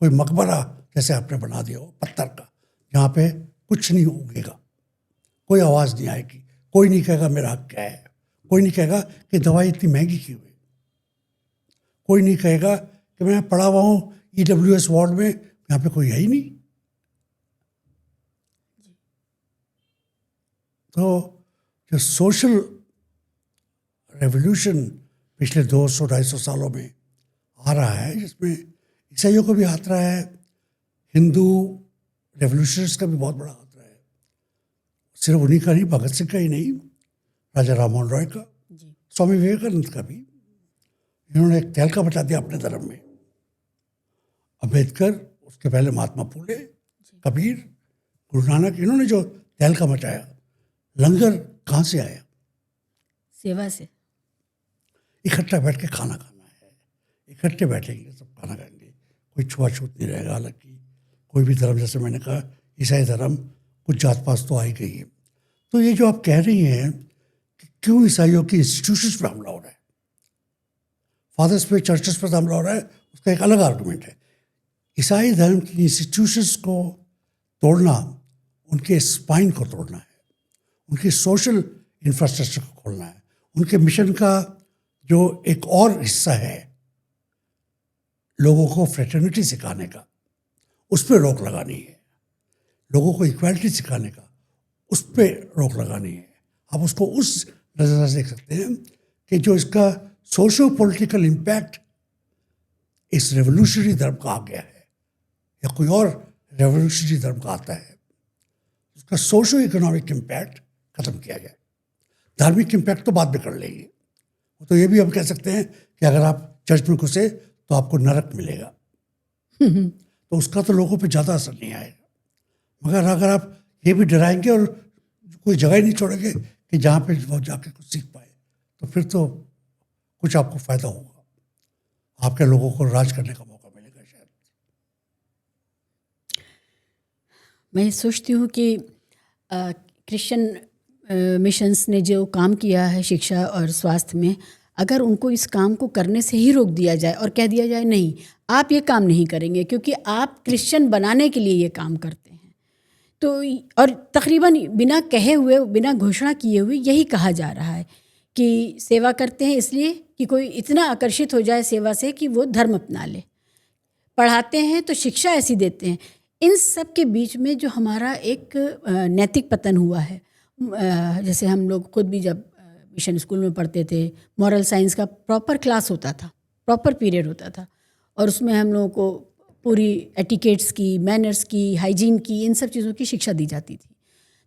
कोई मकबरा जैसे आपने बना दिया हो पत्थर का, जहाँ पे कुछ नहीं उगेगा, कोई आवाज़ नहीं आएगी, कोई नहीं कहेगा मेरा हक क्या है, कोई नहीं कहेगा कि दवाई इतनी महंगी क्यों है, कोई नहीं कहेगा कि मैं पड़ा हुआ हूँ EWS वार्ड में, यहाँ पे कोई है ही नहीं। तो जो सोशल रेवोल्यूशन पिछले 200-250 सालों में आ रहा है, जिसमें ईसाइयों को भी हाथ रहा है, हिंदू रेवोल्यूशनर्स का भी बहुत बड़ा हाथ रहा है, सिर्फ उन्हीं का नहीं, भगत सिंह का ही नहीं, राजा राममोहन रॉय का, स्वामी विवेकानंद का भी। इन्होंने एक तहलका मचा दिया अपने धर्म में। अम्बेडकर, उसके पहले महात्मा फूले, कबीर, गुरु नानक, इन्होंने जो तहलका मचाया। लंगर कहाँ से आया? सेवा से। इकट्ठा बैठ के खाना खाना है, इकट्ठे बैठेंगे, सब खाना खाएंगे, कोई छुआछूत नहीं रहेगा। हालांकि कोई भी धर्म, जैसे मैंने कहा ईसाई धर्म, कुछ जात पात तो आई गई है। तो ये जो आप कह रही हैं कि क्यों ईसाइयों की इंस्टीट्यूशंस पर हमला हो रहा है, फादर्स पे, चर्चेस पर हमला हो रहा है, उसका एक अलग आर्गूमेंट है। ईसाई धर्म की इंस्टीट्यूशंस को तोड़ना, उनके स्पाइन को तोड़ना है, उनकी सोशल इंफ्रास्ट्रक्चर को खोलना है, उनके मिशन का जो एक और हिस्सा है लोगों को फ्रेटर्निटी सिखाने का, उस पर रोक लगानी है, लोगों को इक्वालिटी सिखाने का, उस पर रोक लगानी है। आप उसको उस नज़र से देख सकते हैं कि जो इसका सोशो पॉलिटिकल इम्पैक्ट इस रेवोल्यूशनरी धर्म का आ गया है या कोई और रेवोल्यूशनरी धर्म का आता है, उसका सोशो इकोनॉमिक इम्पैक्ट ख़त्म किया जाए। धार्मिक इम्पैक्ट तो बाद में कर लेंगे। तो ये भी हम कह सकते हैं कि अगर आप चर्च में घुसे तो आपको नरक मिलेगा, तो उसका तो लोगों पे ज़्यादा असर नहीं आएगा। मगर अगर आप ये भी डराएंगे और कोई जगह ही नहीं छोड़ेंगे कि जहाँ पे वो जाके कुछ सीख पाए, तो फिर तो कुछ आपको फ़ायदा होगा, आपके लोगों को राज करने का मौका मिलेगा शायद। मैं सोचती हूँ कि क्रिश्चियन मिशंस ने जो काम किया है शिक्षा और स्वास्थ्य में, अगर उनको इस काम को करने से ही रोक दिया जाए और कह दिया जाए नहीं आप ये काम नहीं करेंगे क्योंकि आप क्रिश्चियन बनाने के लिए ये काम करते हैं, तो और तकरीबन बिना कहे हुए बिना घोषणा किए हुए यही कहा जा रहा है कि सेवा करते हैं इसलिए कि कोई इतना आकर्षित हो जाए सेवा से कि वो धर्म अपना ले, पढ़ाते हैं तो शिक्षा ऐसी देते हैं। इन सब के बीच में जो हमारा एक नैतिक पतन हुआ है, जैसे हम लोग खुद भी जब मिशन स्कूल में पढ़ते थे, मॉरल साइंस का प्रॉपर क्लास होता था, प्रॉपर पीरियड होता था, और उसमें हम लोगों को पूरी एटिकेट्स की, मैनर्स की, हाइजीन की, इन सब चीज़ों की शिक्षा दी जाती थी।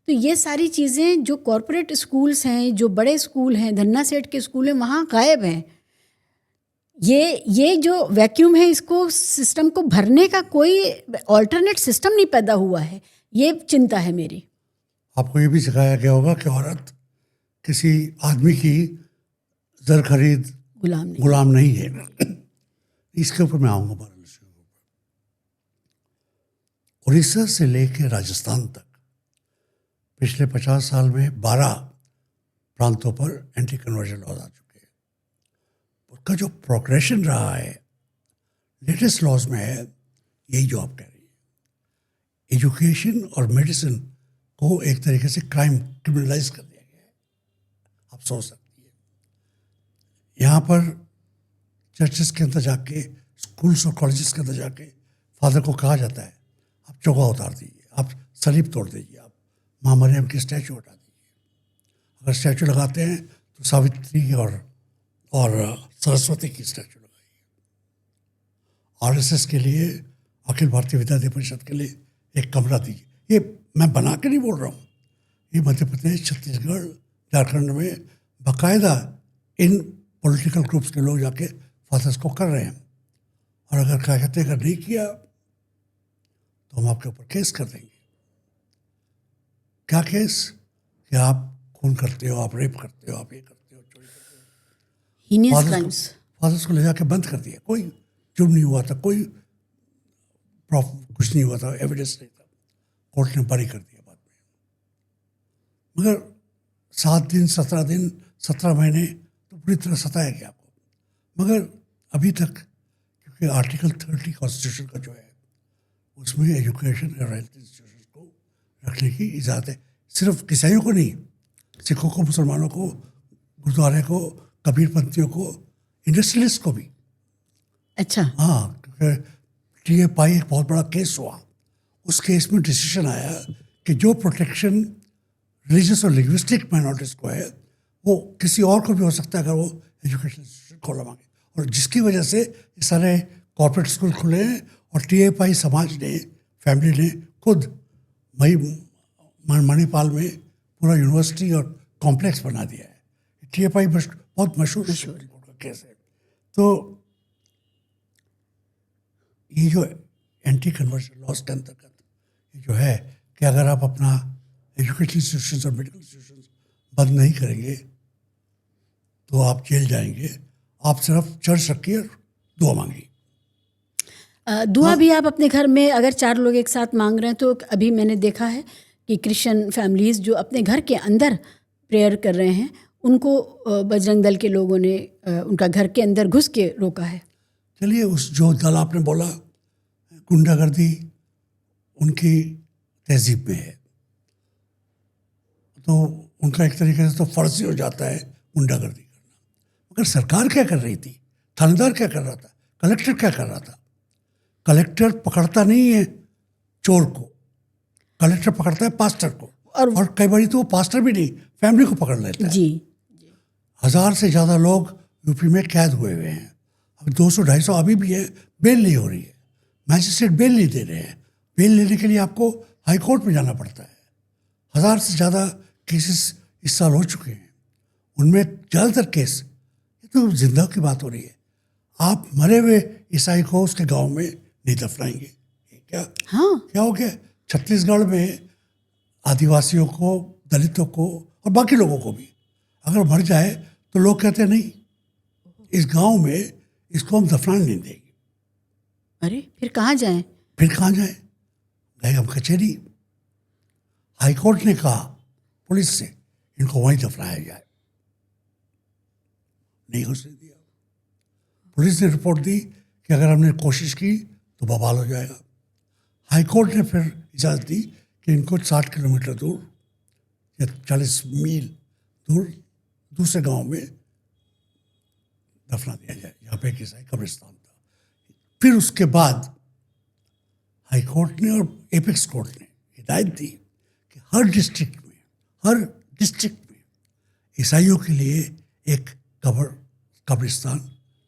तो ये सारी चीज़ें जो कॉरपोरेट स्कूल्स हैं, जो बड़े स्कूल हैं, धन्ना सेठ के स्कूल हैं, वहाँ गायब हैं। ये जो वैक्यूम है, इसको सिस्टम को भरने का कोई ऑल्टरनेट सिस्टम नहीं पैदा हुआ है, ये चिंता है मेरी। आपको ये भी सिखाया गया होगा कि औरत किसी आदमी की जर खरीद गुलाम नहीं है। इसके ऊपर मैं आऊँगा मॉरल इशू के ऊपर। उड़ीसा से लेकर राजस्थान तक पिछले 50 साल में 12 प्रांतों पर एंटी कन्वर्जन लॉज आ चुके हैं। उसका जो प्रोग्रेशन रहा है लेटेस्ट लॉज में है यही जो आप कह रही है। एजुकेशन और मेडिसिन को एक तरीके से क्राइम क्रिमिनलाइज कर दिया गया है, आप सोच सकती है। यहाँ पर चर्चेस के अंदर जाके, स्कूल्स और कॉलेजेस के अंदर जाके फादर को कहा जाता है आप चौका उतार दीजिए, आप सलीब तोड़ दीजिए, आप माँ मरियम की स्टैचू हटा दीजिए। अगर स्टैचू लगाते हैं तो सावित्री और सरस्वती की स्टैचू लगाइए। आरएसएस के लिए, अखिल भारतीय विद्यार्थी परिषद के लिए एक कमरा दीजिए। ये मैं बना के नहीं बोल रहा हूँ, ये मध्य प्रदेश, छत्तीसगढ़, झारखंड में बाकायदा इन पॉलिटिकल ग्रुप्स के लोग जाके फादर्स को कर रहे हैं। और अगर क्या कहते हैं अगर नहीं किया तो हम आपके ऊपर केस कर देंगे। क्या केस? कि आप खून करते हो, आप रेप करते हो, आप ये करते हो, चोरी करते हो। फादर्स को ले जाके बंद कर दिया, कोई जुर्म नहीं हुआ था, कोई कुछ नहीं हुआ था, एविडेंस नहीं था, कोर्ट ने बरी कर दिया बाद में। मगर 7 दिन, 17 दिन, 17 महीने तो पूरी तरह सताया गया आपको। मगर अभी तक क्योंकि आर्टिकल 30 कॉन्स्टिट्यूशन का जो है उसमें एजुकेशन और हेल्थ इंस्टीट्यूशन को रखने की इजाज़त है। सिर्फ ईसाइयों को नहीं, सिखों को, मुसलमानों को, गुरुद्वारे को, कबीरपंथियों को, इंडस्ट्रियलिस्ट को भी। अच्छा, हाँ, क्योंकि टीएपाई एक बहुत बड़ा केस हुआ। उस केस में डिसीजन आया कि जो प्रोटेक्शन रिलीजियस और लिंग्विस्टिक माइनॉरिटीज़ को है वो किसी और को भी हो सकता है अगर वो एजुकेशन इंस्टीट्यूशन खोला मांगे। और जिसकी वजह से ये सारे कॉर्पोरेट स्कूल खुले हैं और टीएपाई समाज ने, फैमिली ने खुद मणिपाल में पूरा यूनिवर्सिटी और कॉम्प्लेक्स बना दिया है। टीएपाई बहुत मशहूर केस है। तो ये जो एंटी कन्वर्जन लॉज के अंतर्गत ये जो है कि अगर आप अपना एजुकेशन इंस्टीट्यूशन और मेडिकल इंस्टीट्यूशन बंद नहीं करेंगे तो आप जेल जाएंगे। आप सिर्फ चर्च रखिए और दुआ मांगिए। दुआ भी आप अपने घर में अगर 4 लोग एक साथ मांग रहे हैं तो अभी मैंने देखा है कि क्रिश्चियन फैमिलीज़ जो अपने घर के अंदर प्रेयर कर रहे हैं उनको बजरंग दल के लोगों ने उनका घर के अंदर घुस के रोका है। चलिए, उस जो दल आपने बोला गुंडागर्दी उनकी तहजीब में है तो उनका एक तरीके से तो फर्ज ही हो जाता है गुंडागर्दी करना। मगर सरकार क्या कर रही थी? थानेदार क्या कर रहा था? कलेक्टर क्या कर रहा था? कलेक्टर पकड़ता नहीं है चोर को, कलेक्टर पकड़ता है पास्टर को। और कई बार तो वो पास्टर भी नहीं, फैमिली को पकड़ लेता है। जी, 1000 से ज़्यादा लोग यूपी में कैद हुए हुए हैं। अब 200-250 अभी भी है, बेल नहीं हो रही है, मैजिस्ट्रेट बेल नहीं दे रहे हैं। बेल लेने के लिए आपको हाई कोर्ट में जाना पड़ता है। 1000 से ज़्यादा केसेस इस साल हो चुके हैं, उनमें ज़्यादातर केस, ये तो जिंदा की बात हो रही है। आप मरे हुए ईसाई को उसके गांव में नहीं दफनाएंगे, क्या? हाँ, क्या हो गया? छत्तीसगढ़ में आदिवासियों को दलितों को और बाकी लोगों को भी अगर मर जाए तो लोग कहते हैं नहीं, इस गांव में इसको हम दफनाने नहीं देंगे। अरे फिर कहाँ जाएं? फिर कहाँ जाए? गए हम कचहरी। हाईकोर्ट ने कहा पुलिस से इनको वहीं दफनाया जाए, नहीं घुसने दिया। पुलिस ने रिपोर्ट दी कि अगर हमने कोशिश की तो बवाल हो जाएगा। हाईकोर्ट ने फिर इजाज़त दी कि इनको 60 किलोमीटर दूर या 40 मील दूर दूसरे गांव में दफना दिया जाए, जहाँ पे एक ईसाई कब्रिस्तान था। फिर उसके बाद हाई कोर्ट ने और एपेक्स कोर्ट ने हिदायत दी कि हर डिस्ट्रिक्ट में ईसाइयों के लिए एक कब्रिस्तान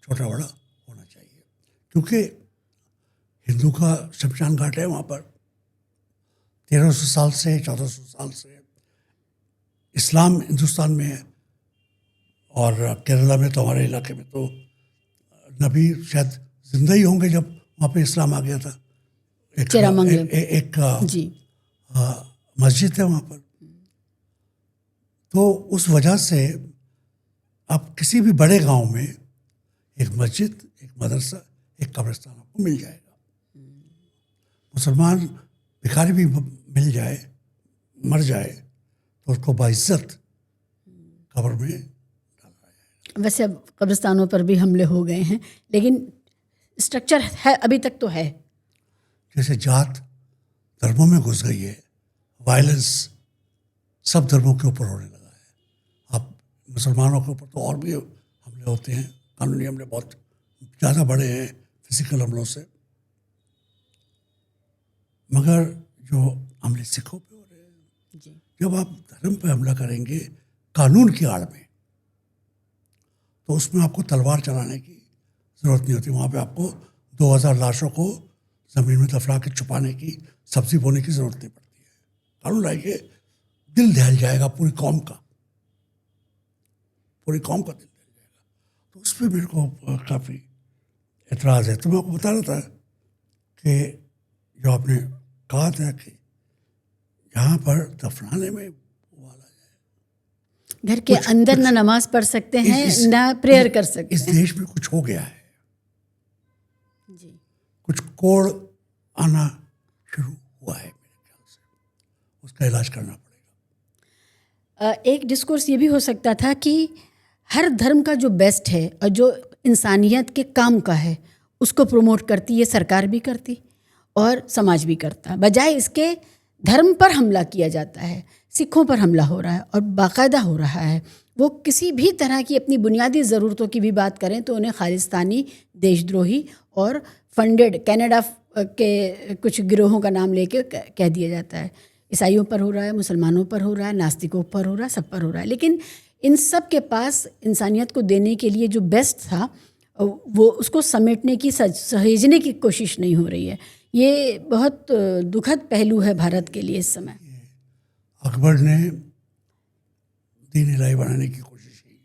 छोटा बड़ा होना चाहिए, क्योंकि हिंदू का शमशान घाट है वहाँ पर। 1300 साल से 1400 साल से इस्लाम हिंदुस्तान में है, और केरला में तो हमारे इलाके में तो नबी शायद जिंदा ही होंगे जब वहाँ पे इस्लाम आ गया था। एक मस्जिद है वहाँ पर। तो उस वजह से अब किसी भी बड़े गांव में एक मस्जिद, एक मदरसा, एक कब्रिस्तान आपको मिल जाएगा। मुसलमान भिखारी भी मिल जाए, मर जाए तो उसको बाइज्जत कब्र में डाला जाएगा। वैसे अब कब्रिस्तानों पर भी हमले हो गए हैं, लेकिन स्ट्रक्चर है, अभी तक तो है। जैसे जात धर्मों में घुस गई है, वायलेंस सब धर्मों के ऊपर होने लगा है। अब मुसलमानों के ऊपर तो और भी हमले होते हैं, कानूनी हमले बहुत ज़्यादा बड़े हैं फिजिकल हमलों से, मगर जो हमले सिखों पे हो रहे हैं। जी। जब आप धर्म पे हमला करेंगे कानून की आड़ में, तो उसमें आपको तलवार चलाने की ज़रूरत नहीं होती। वहाँ पे आपको 2000 लाशों को ज़मीन में दफना के छुपाने की, सब्जी बोने की ज़रूरत नहीं पड़ती है। कानून लाएंगे, दिल दहल जाएगा पूरी कौम का दिल दहल जाएगा। तो उस पर मेरे को काफ़ी एतराज़ है। तो मैं आपको बता रहा था कि जो आपने कहा था कि यहाँ पर दफनाने में वाला घर के अंदर ना नमाज पढ़ सकते हैं, ना प्रेयर कर सकते हैं। इस देश में कुछ हो गया है जी। कुछ कोड़ आना शुरू हुआ है, मेरे ख्याल से उसका इलाज करना पड़ेगा। एक डिस्कोर्स ये भी हो सकता था कि हर धर्म का जो बेस्ट है और जो इंसानियत के काम का है उसको प्रमोट करती, ये सरकार भी करती और समाज भी करता। बजाय इसके धर्म पर हमला किया जाता है, सिखों पर हमला हो रहा है और बाकायदा हो रहा है। वो किसी भी तरह की अपनी बुनियादी ज़रूरतों की भी बात करें तो उन्हें खालिस्तानी, देशद्रोही और फंडेड कनाडा के कुछ गिरोहों का नाम लेके कह दिया जाता है। ईसाइयों पर हो रहा है, मुसलमानों पर हो रहा है, नास्तिकों पर हो रहा है, सब पर हो रहा है। लेकिन इन सब के पास इंसानियत को देने के लिए जो बेस्ट था वो उसको समेटने की, सहेजने की कोशिश नहीं हो रही है। ये बहुत दुखद पहलू है भारत के लिए इस समय। अकबर ने दीन इलाही बनाने की कोशिश की,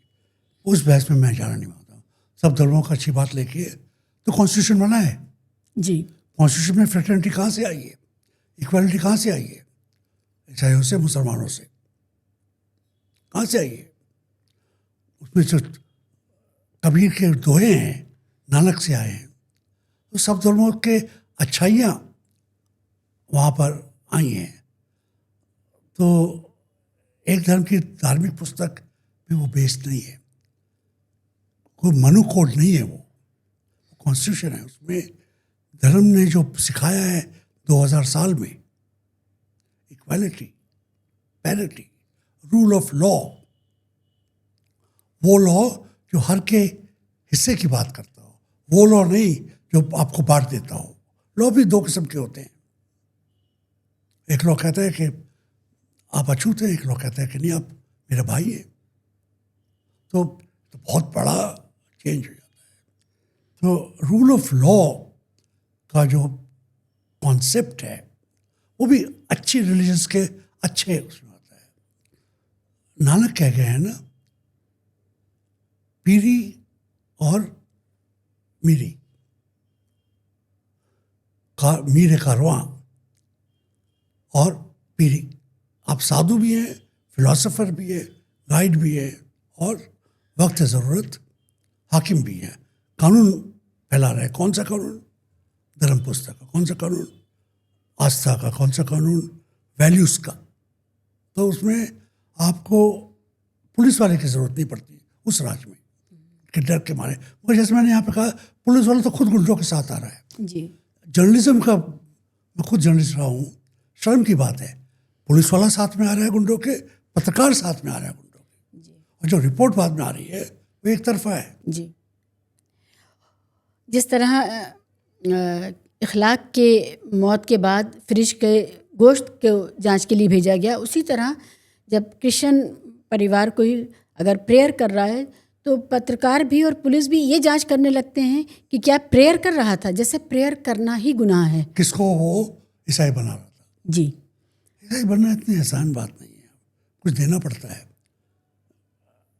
उस बहस में मैं जाना नहीं मानता। सब धर्मों का अच्छी बात लेके तो कॉन्स्टिट्यूशन बना है। जी। कॉन्स्टिट्यूशन में फ्रेटर्निटी कहाँ से आई है, इक्वालिटी कहाँ से आई है? ईसाइयों से, मुसलमानों से कहाँ से आई है? उसमें जो कबीर के दोहे हैं नानक से आए हैं, तो सब धर्मों के अच्छाइयाँ वहाँ पर आई हैं। तो एक धर्म की धार्मिक पुस्तक भी वो बेस्ड नहीं है, कोई मनु कोड नहीं है, वो कॉन्स्टिट्यूशन है। उसमें धर्म ने जो सिखाया है 2000 साल में, equality, parity, rule of law, वो लॉ जो हर के हिस्से की बात करता हो, वो लॉ नहीं जो आपको बांट देता हो। लॉ भी दो किस्म के होते हैं। एक लॉ कहता है कि आप अछूत हैं, एक लॉ कहता है कि नहीं, आप मेरा भाई है। तो बहुत बड़ा चेंज हो जाता है। तो रूल ऑफ लॉ का जो कॉन्सेप्ट है वो भी अच्छी रिलीजन्स के अच्छे उसमें आता है। नानक कह गए हैं ना, पीरी और मीरी मीरे कारवां और पीरी। आप साधु भी हैं, फिलोसोफर भी है, गाइड भी है, और वक्त ज़रूरत हाकिम भी है। कानून फैला रहे, कौन सा कानून? धर्म पुस्तक का, कौन सा कानून? आस्था का, कौन सा कानून? वैल्यूज़ का। तो उसमें आपको पुलिस वाले की ज़रूरत नहीं पड़ती उस राज में कि डर के मारे। मगर जैसे मैंने यहाँ पे कहा, पुलिस वाला तो खुद गुंडों के साथ आ रहा है जी। जर्नलिज्म का, मैं खुद जर्नलिस्ट रहा हूँ, शर्म की बात है, पुलिस वाला साथ में आ रहा है गुंडों के, पत्रकार साथ में आ रहा है गुंडों के जी। और जो रिपोर्ट बाद में आ रही है वो एक तरफा है। जी। जिस तरह इखलाक के मौत के बाद फ्रिज के गोश्त को जांच के लिए भेजा गया, उसी तरह जब क्रिश्चियन परिवार कोई अगर प्रेयर कर रहा है तो पत्रकार भी और पुलिस भी ये जांच करने लगते हैं कि क्या प्रेयर कर रहा था, जैसे प्रेयर करना ही गुनाह है। किसको? वो ईसाई बना रहा था। जी। ईसाई बनना इतनी आसान बात नहीं है, कुछ देना पड़ता है।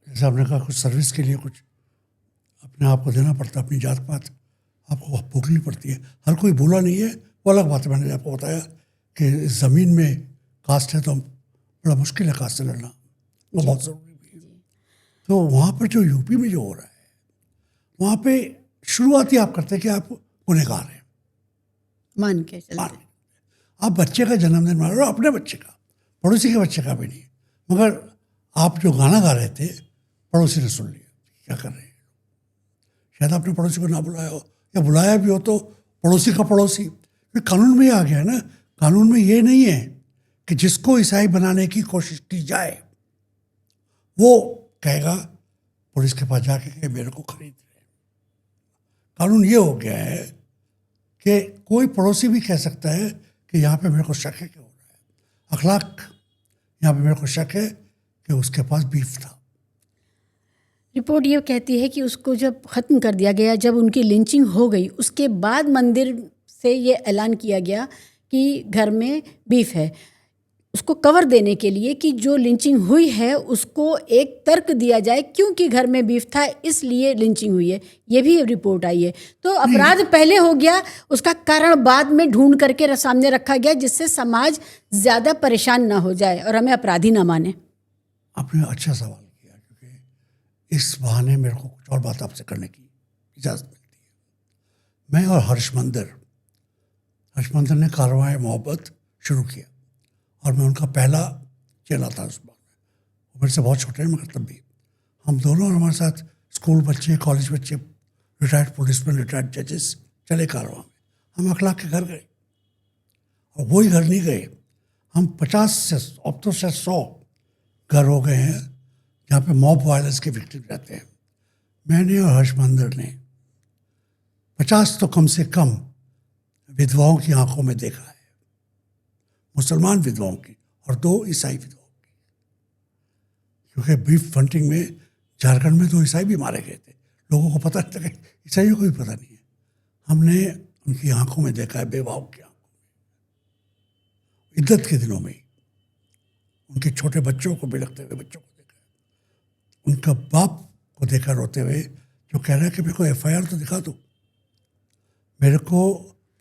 जैसे आपने कहा, कुछ सर्विस के लिए कुछ अपने आप को देना पड़ता है, अपनी जात पात आपको भूखनी पड़ती है। हर कोई भूला नहीं है, वो अलग बात है। मैंने आपको बताया कि ज़मीन में कास्ट है तो बड़ा मुश्किल है कास्ट से लड़ना, वो बहुत ज़रूरी भी है। तो वहाँ पर जो यूपी में जो हो रहा है, वहाँ पे शुरुआत ही आप करते हैं कि आप गुनहगार हैं, मान के चलते। आप बच्चे का जन्मदिन मना रहे हो, अपने बच्चे का, पड़ोसी के बच्चे का भी नहीं। मगर आप जो गाना गा रहे थे, पड़ोसी ने सुन लिया, क्या कर रहे हैं। शायद आपने पड़ोसी को ना बुलाया हो, या बुलाया भी हो तो पड़ोसी का पड़ोसी। फिर कानून में आ गया है ना, कानून में ये नहीं है कि जिसको ईसाई बनाने की कोशिश की जाए वो कहेगा पुलिस के पास जाके कि मेरे को खरीद रहे। कानून ये हो गया है कि कोई पड़ोसी भी कह सकता है कि यहाँ पे मेरे को शक है कि हो रहा है अखलाक, यहाँ पे मेरे को शक है कि उसके पास बीफ था। रिपोर्ट ये कहती है कि उसको जब ख़त्म कर दिया गया, जब उनकी लिंचिंग हो गई, उसके बाद मंदिर से ये ऐलान किया गया कि घर में बीफ है, उसको कवर देने के लिए कि जो लिंचिंग हुई है उसको एक तर्क दिया जाए क्योंकि घर में बीफ था इसलिए लिंचिंग हुई है। ये भी रिपोर्ट आई है। तो अपराध पहले हो गया, उसका कारण बाद में ढूंढ करके सामने रखा गया जिससे समाज ज़्यादा परेशान ना हो जाए और हमें अपराधी ना माने। आपने अच्छा सवाल किया, क्योंकि इस बहाने मेरे को कुछ और बात आपसे करने की इजाज़त मिलती है। मैं और हर्षमंदिर ने कारवां मोहब्बत शुरू किया और मैं उनका पहला चेला था उस बार में। वो मेरे से बहुत छोटे हैं, मगर तब भी हम दोनों और हमारे साथ स्कूल बच्चे, कॉलेज बच्चे, रिटायर्ड पुलिसमैन, रिटायर्ड जजेस चले कारवां में। हम अखलाक के घर गए और वही घर नहीं गए, हम 50 से अब तो 100 घर हो गए हैं जहाँ पे मॉब वायलेंस के विक्टिम रहते हैं। मैंने और हर्षमंदिर ने 50 तो कम से कम विधवाओं की आंखों में देखा है, मुसलमान विधवाओं की और 2 ईसाई विधवाओं की। क्योंकि बीफ हंटिंग में झारखंड में 2 ईसाई भी मारे गए थे, लोगों को पता नहीं था, ईसाइयों को भी पता नहीं है। हमने उनकी आंखों में देखा है, बेवाओं की आंखों में, इद्दत के दिनों में उनके छोटे बच्चों को बिलखते हुए बच्चों को देखा है, उनका बाप को देखा रोते हुए, जो कह रहा है कि मेरे को FIR तो दिखा दो, मेरे को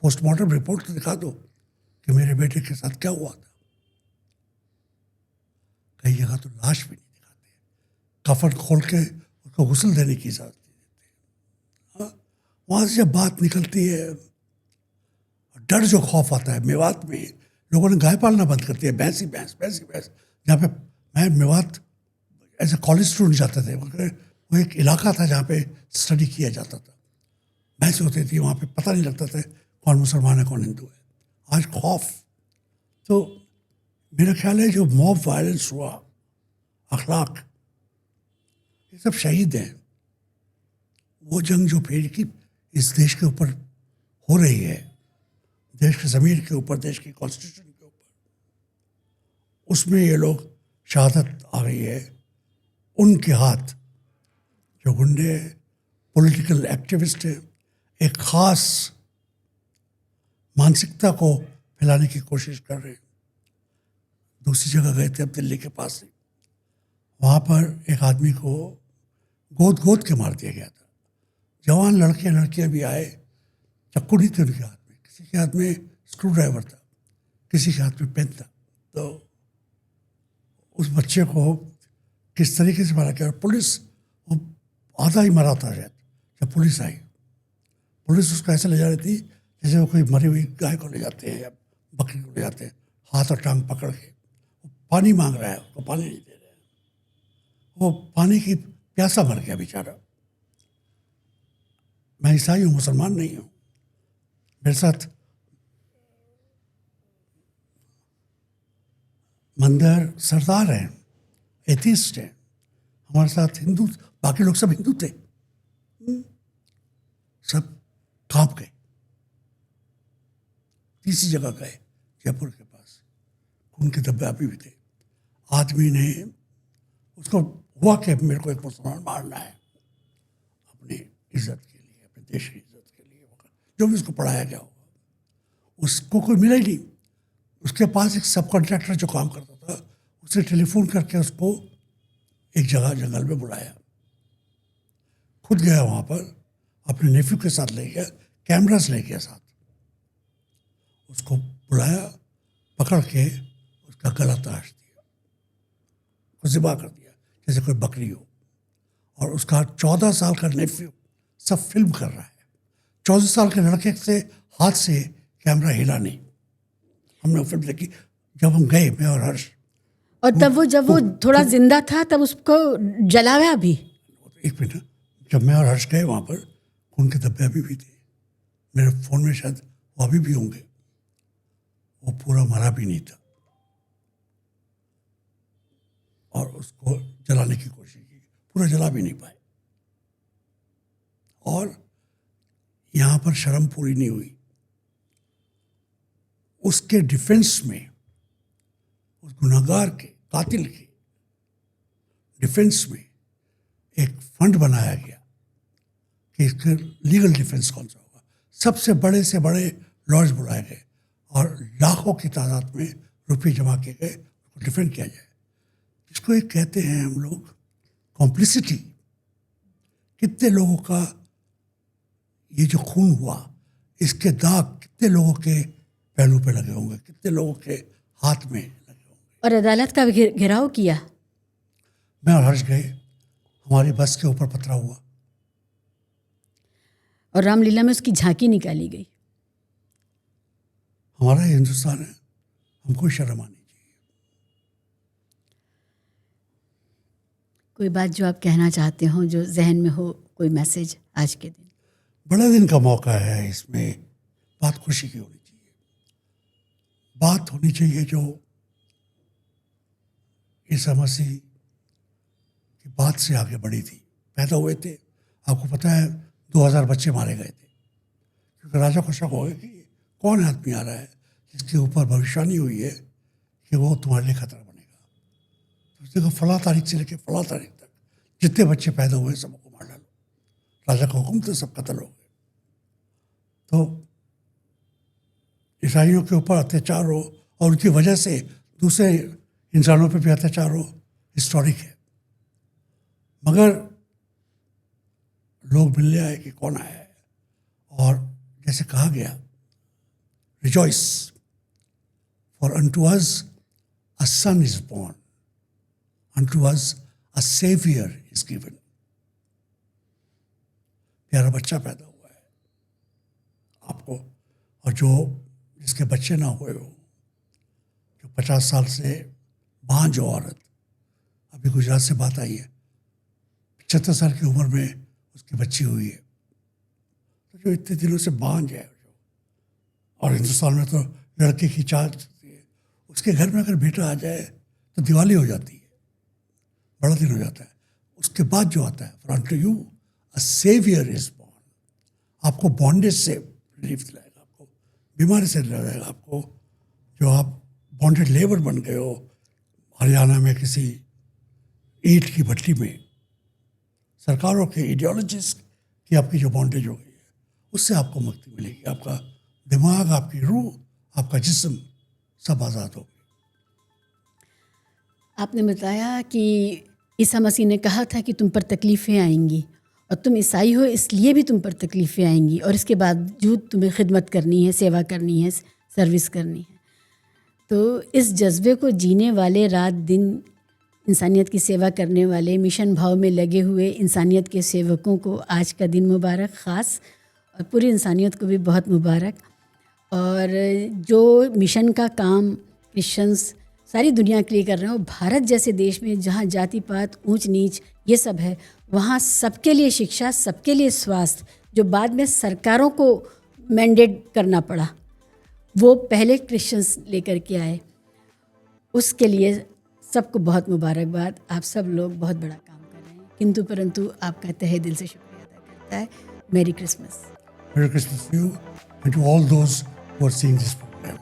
पोस्टमार्टम रिपोर्ट तो दिखा दो कि मेरे बेटे के साथ क्या हुआ था। कई जगह तो लाश भी नहीं दिखाते, कफन खोल के उसको गुस्ल देने की इजाज़त नहीं देते। वहाँ से जब बात निकलती है, डर जो खौफ आता है, मेवात में लोगों ने गाय पालना बंद कर दिया, भैंस ही भैंस, भैंस ही भैंस। जहाँ पे मैं Mewat as a college student जाते थे, वो एक इलाका था जहाँ पे स्टडी किया जाता था, भैंस होती थी वहाँ पे, पता नहीं लगता था कौन मुसलमान है कौन हिंदू है। आज खौफ। तो मेरा ख्याल है जो मॉब वायलेंस हुआ, अखलाक, ये सब शहीद हैं। वो जंग जो फिर की इस देश के ऊपर हो रही है, देश के ज़मीर के ऊपर, देश की कॉन्स्टिट्यूशन के ऊपर, उसमें ये लोग शहादत आ गई है। उनके हाथ जो गुंडे, पॉलिटिकल एक्टिविस्ट एक ख़ास मानसिकता को फैलाने की कोशिश कर रहे हैं। दूसरी जगह गए थे, अब दिल्ली के पास से, वहाँ पर एक आदमी को गोद के मार दिया गया था। जवान लड़के लड़कियाँ भी आए, चाकू नहीं थे उनके हाथ में, किसी के हाथ में स्क्रू ड्राइवर था, किसी के हाथ में पेन था। तो उस बच्चे को किस तरीके से मारा गया। और पुलिस वो आधा ही मरा था शायद जब पुलिस आई। पुलिस उसको ऐसे ले जा रही थी जैसे वो कोई मरी हुई गाय को ले जाते हैं या बकरी को ले जाते हैं, हाथ और टांग पकड़ के। वो पानी मांग रहा है, उसको पानी नहीं दे रहे हैं। वो पानी की प्यासा मर गया बेचारा। मैं ईसाई हूँ, मुसलमान नहीं हूँ। मेरे साथ मंदिर सरदार हैं, एथिस्ट हैं, हमारे साथ हिंदू, बाकी लोग सब हिंदू थे, सब कांप गए। तीसरी जगह गए जयपुर के पास, खून के धब्बे अभी भी थे। आदमी ने उसको हुआ कि मेरे को एक मुसलमान मारना है अपनी इज्जत के लिए, अपने देश की इज्जत के लिए, जो भी उसको पढ़ाया गया होगा। उसको कोई मिला ही नहीं। उसके पास एक सब कॉन्ट्रैक्टर जो काम करता था, उसने टेलीफोन करके उसको एक जगह जंगल में बुलाया। खुद गया वहाँ पर, अपने नेफ्यू के साथ ले गया, कैमरास ले गया साथ। उसको बुलाया, पकड़ के उसका गला तराश दिया, उसको ज़िबा कर दिया जैसे कोई बकरी हो। और उसका 14 साल का नेफ्यू सब फिल्म कर रहा है। 14 साल के लड़के से हाथ से कैमरा हिला नहीं। हमने वो फिल्म देखी जब हम गए, मैं और हर्ष। और तब वो जब वो थोड़ा जिंदा था तब उसको जलाया भी। एक मिनट, जब मैं और हर्ष गए वहाँ पर, खून के धब्बे अभी भी थे। मेरे फ़ोन में शायद वो अभी भी होंगे। वो पूरा मरा भी नहीं था और उसको जलाने की कोशिश की, पूरा जला भी नहीं पाए। और यहाँ पर शर्म पूरी नहीं हुई। उसके डिफेंस में, उस गुनहगार के, कातिल के डिफेंस में एक फंड बनाया गया कि इसके लीगल डिफेंस कौन सा होगा। सबसे बड़े से बड़े लॉयर्स बुलाए गए और लाखों की तादाद में रुपये जमा किए गए, उसको डिफेंड किया जाए। इसको एक कहते हैं हम लोग कॉम्प्लिसिटी। कितने लोगों का ये जो खून हुआ, इसके दाग कितने लोगों के पहलू पे लगे होंगे, कितने लोगों के हाथ में लगे होंगे। और अदालत का घेराव किया। मैं और हर्ष गए, हमारी बस के ऊपर पथरा हुआ और रामलीला में उसकी झांकी निकाली गई। हमारा ये हिंदुस्तान है, हमको शर्म आनी चाहिए। कोई बात जो आप कहना चाहते हो, जो जहन में हो, कोई मैसेज आज के दिन? बड़ा दिन का मौका है, इसमें बात खुशी की होनी चाहिए। बात होनी चाहिए जो ईसा मसीह की बात से आगे बढ़ी थी। पैदा हुए थे, आपको पता है 2000 बच्चे मारे गए थे, क्योंकि राजा को शक हो गया कि कौन आदमी आ रहा है जिसके ऊपर भविष्यवाणी हुई है कि वो तुम्हारे लिए खतरा बनेगा। तो उसने कहा फला तारीख से लेकर फला तारीख तक जितने बच्चे पैदा हुए सबको मार डालो। राजा का हुक्म तो सब कत्ल हो गए। तो ईसाइयों के ऊपर अत्याचार हो और उनकी वजह से दूसरे इंसानों पर भी अत्याचार हो, हिस्टोरिक है। मगर लोग मिलने आए कि कौन आया है, और जैसे कहा गया, rejoice for unto us a son is born, unto us a saviour is given. प्यारा बच्चा पैदा हुआ है आपको, और जो जिसके बच्चे ना हुए हो, जो 50 साल से बांझ औरत, अभी गुजरात से बात आई है, 75 साल की उम्र में उसकी बच्ची हुई है, तो जो इतने दिनों से बांझ है, और हिंदुस्तान में तो लड़के की चाहत होती है, उसके घर में अगर बेटा आ जाए तो दिवाली हो जाती है, बड़ा दिन हो जाता है। उसके बाद जो आता है, for unto you a saviour is born, आपको बॉन्डेज से रिलीफ दिलाएगा, आपको बीमारी से दिलाएगा, आपको जो आप बॉन्डेड लेबर बन गए हो हरियाणा में किसी ईंट की भट्टी में, सरकारों के आइडियोलॉजीज की आपकी जो बॉन्डेज हो गई है, उससे आपको मुक्ति मिलेगी। आपका दिमाग, आपकी रूह, आपका जिस्म सब आज़ाद हो गए। आपने बताया कि ईसा मसीह ने कहा था कि तुम पर तकलीफ़ें आएंगी, और तुम ईसाई हो इसलिए भी तुम पर तकलीफ़ें आएंगी, और इसके बावजूद तुम्हें खिदमत करनी है, सेवा करनी है, सर्विस करनी है। तो इस जज्बे को जीने वाले रात दिन इंसानियत की सेवा करने वाले, मिशन भाव में लगे हुए इंसानियत के सेवकों को आज का दिन मुबारक, ख़ास और पूरी इंसानियत को भी बहुत मुबारक। और जो मिशन का काम क्रिश्चियंस सारी दुनिया के लिए कर रहे हैं, और भारत जैसे देश में जहाँ जाति पात, ऊंच नीच ये सब है, वहाँ सबके लिए शिक्षा, सबके लिए स्वास्थ्य, जो बाद में सरकारों को मैंडेट करना पड़ा, वो पहले क्रिश्चियंस लेकर के आए। उसके लिए सबको बहुत मुबारकबाद। आप सब लोग बहुत बड़ा काम कर रहे हैं, किंतु परंतु आपका तहे दिल से शुक्रिया अदा करता है। मेरी Christmas. Merry Christmas to you and to all those who are seeing this program.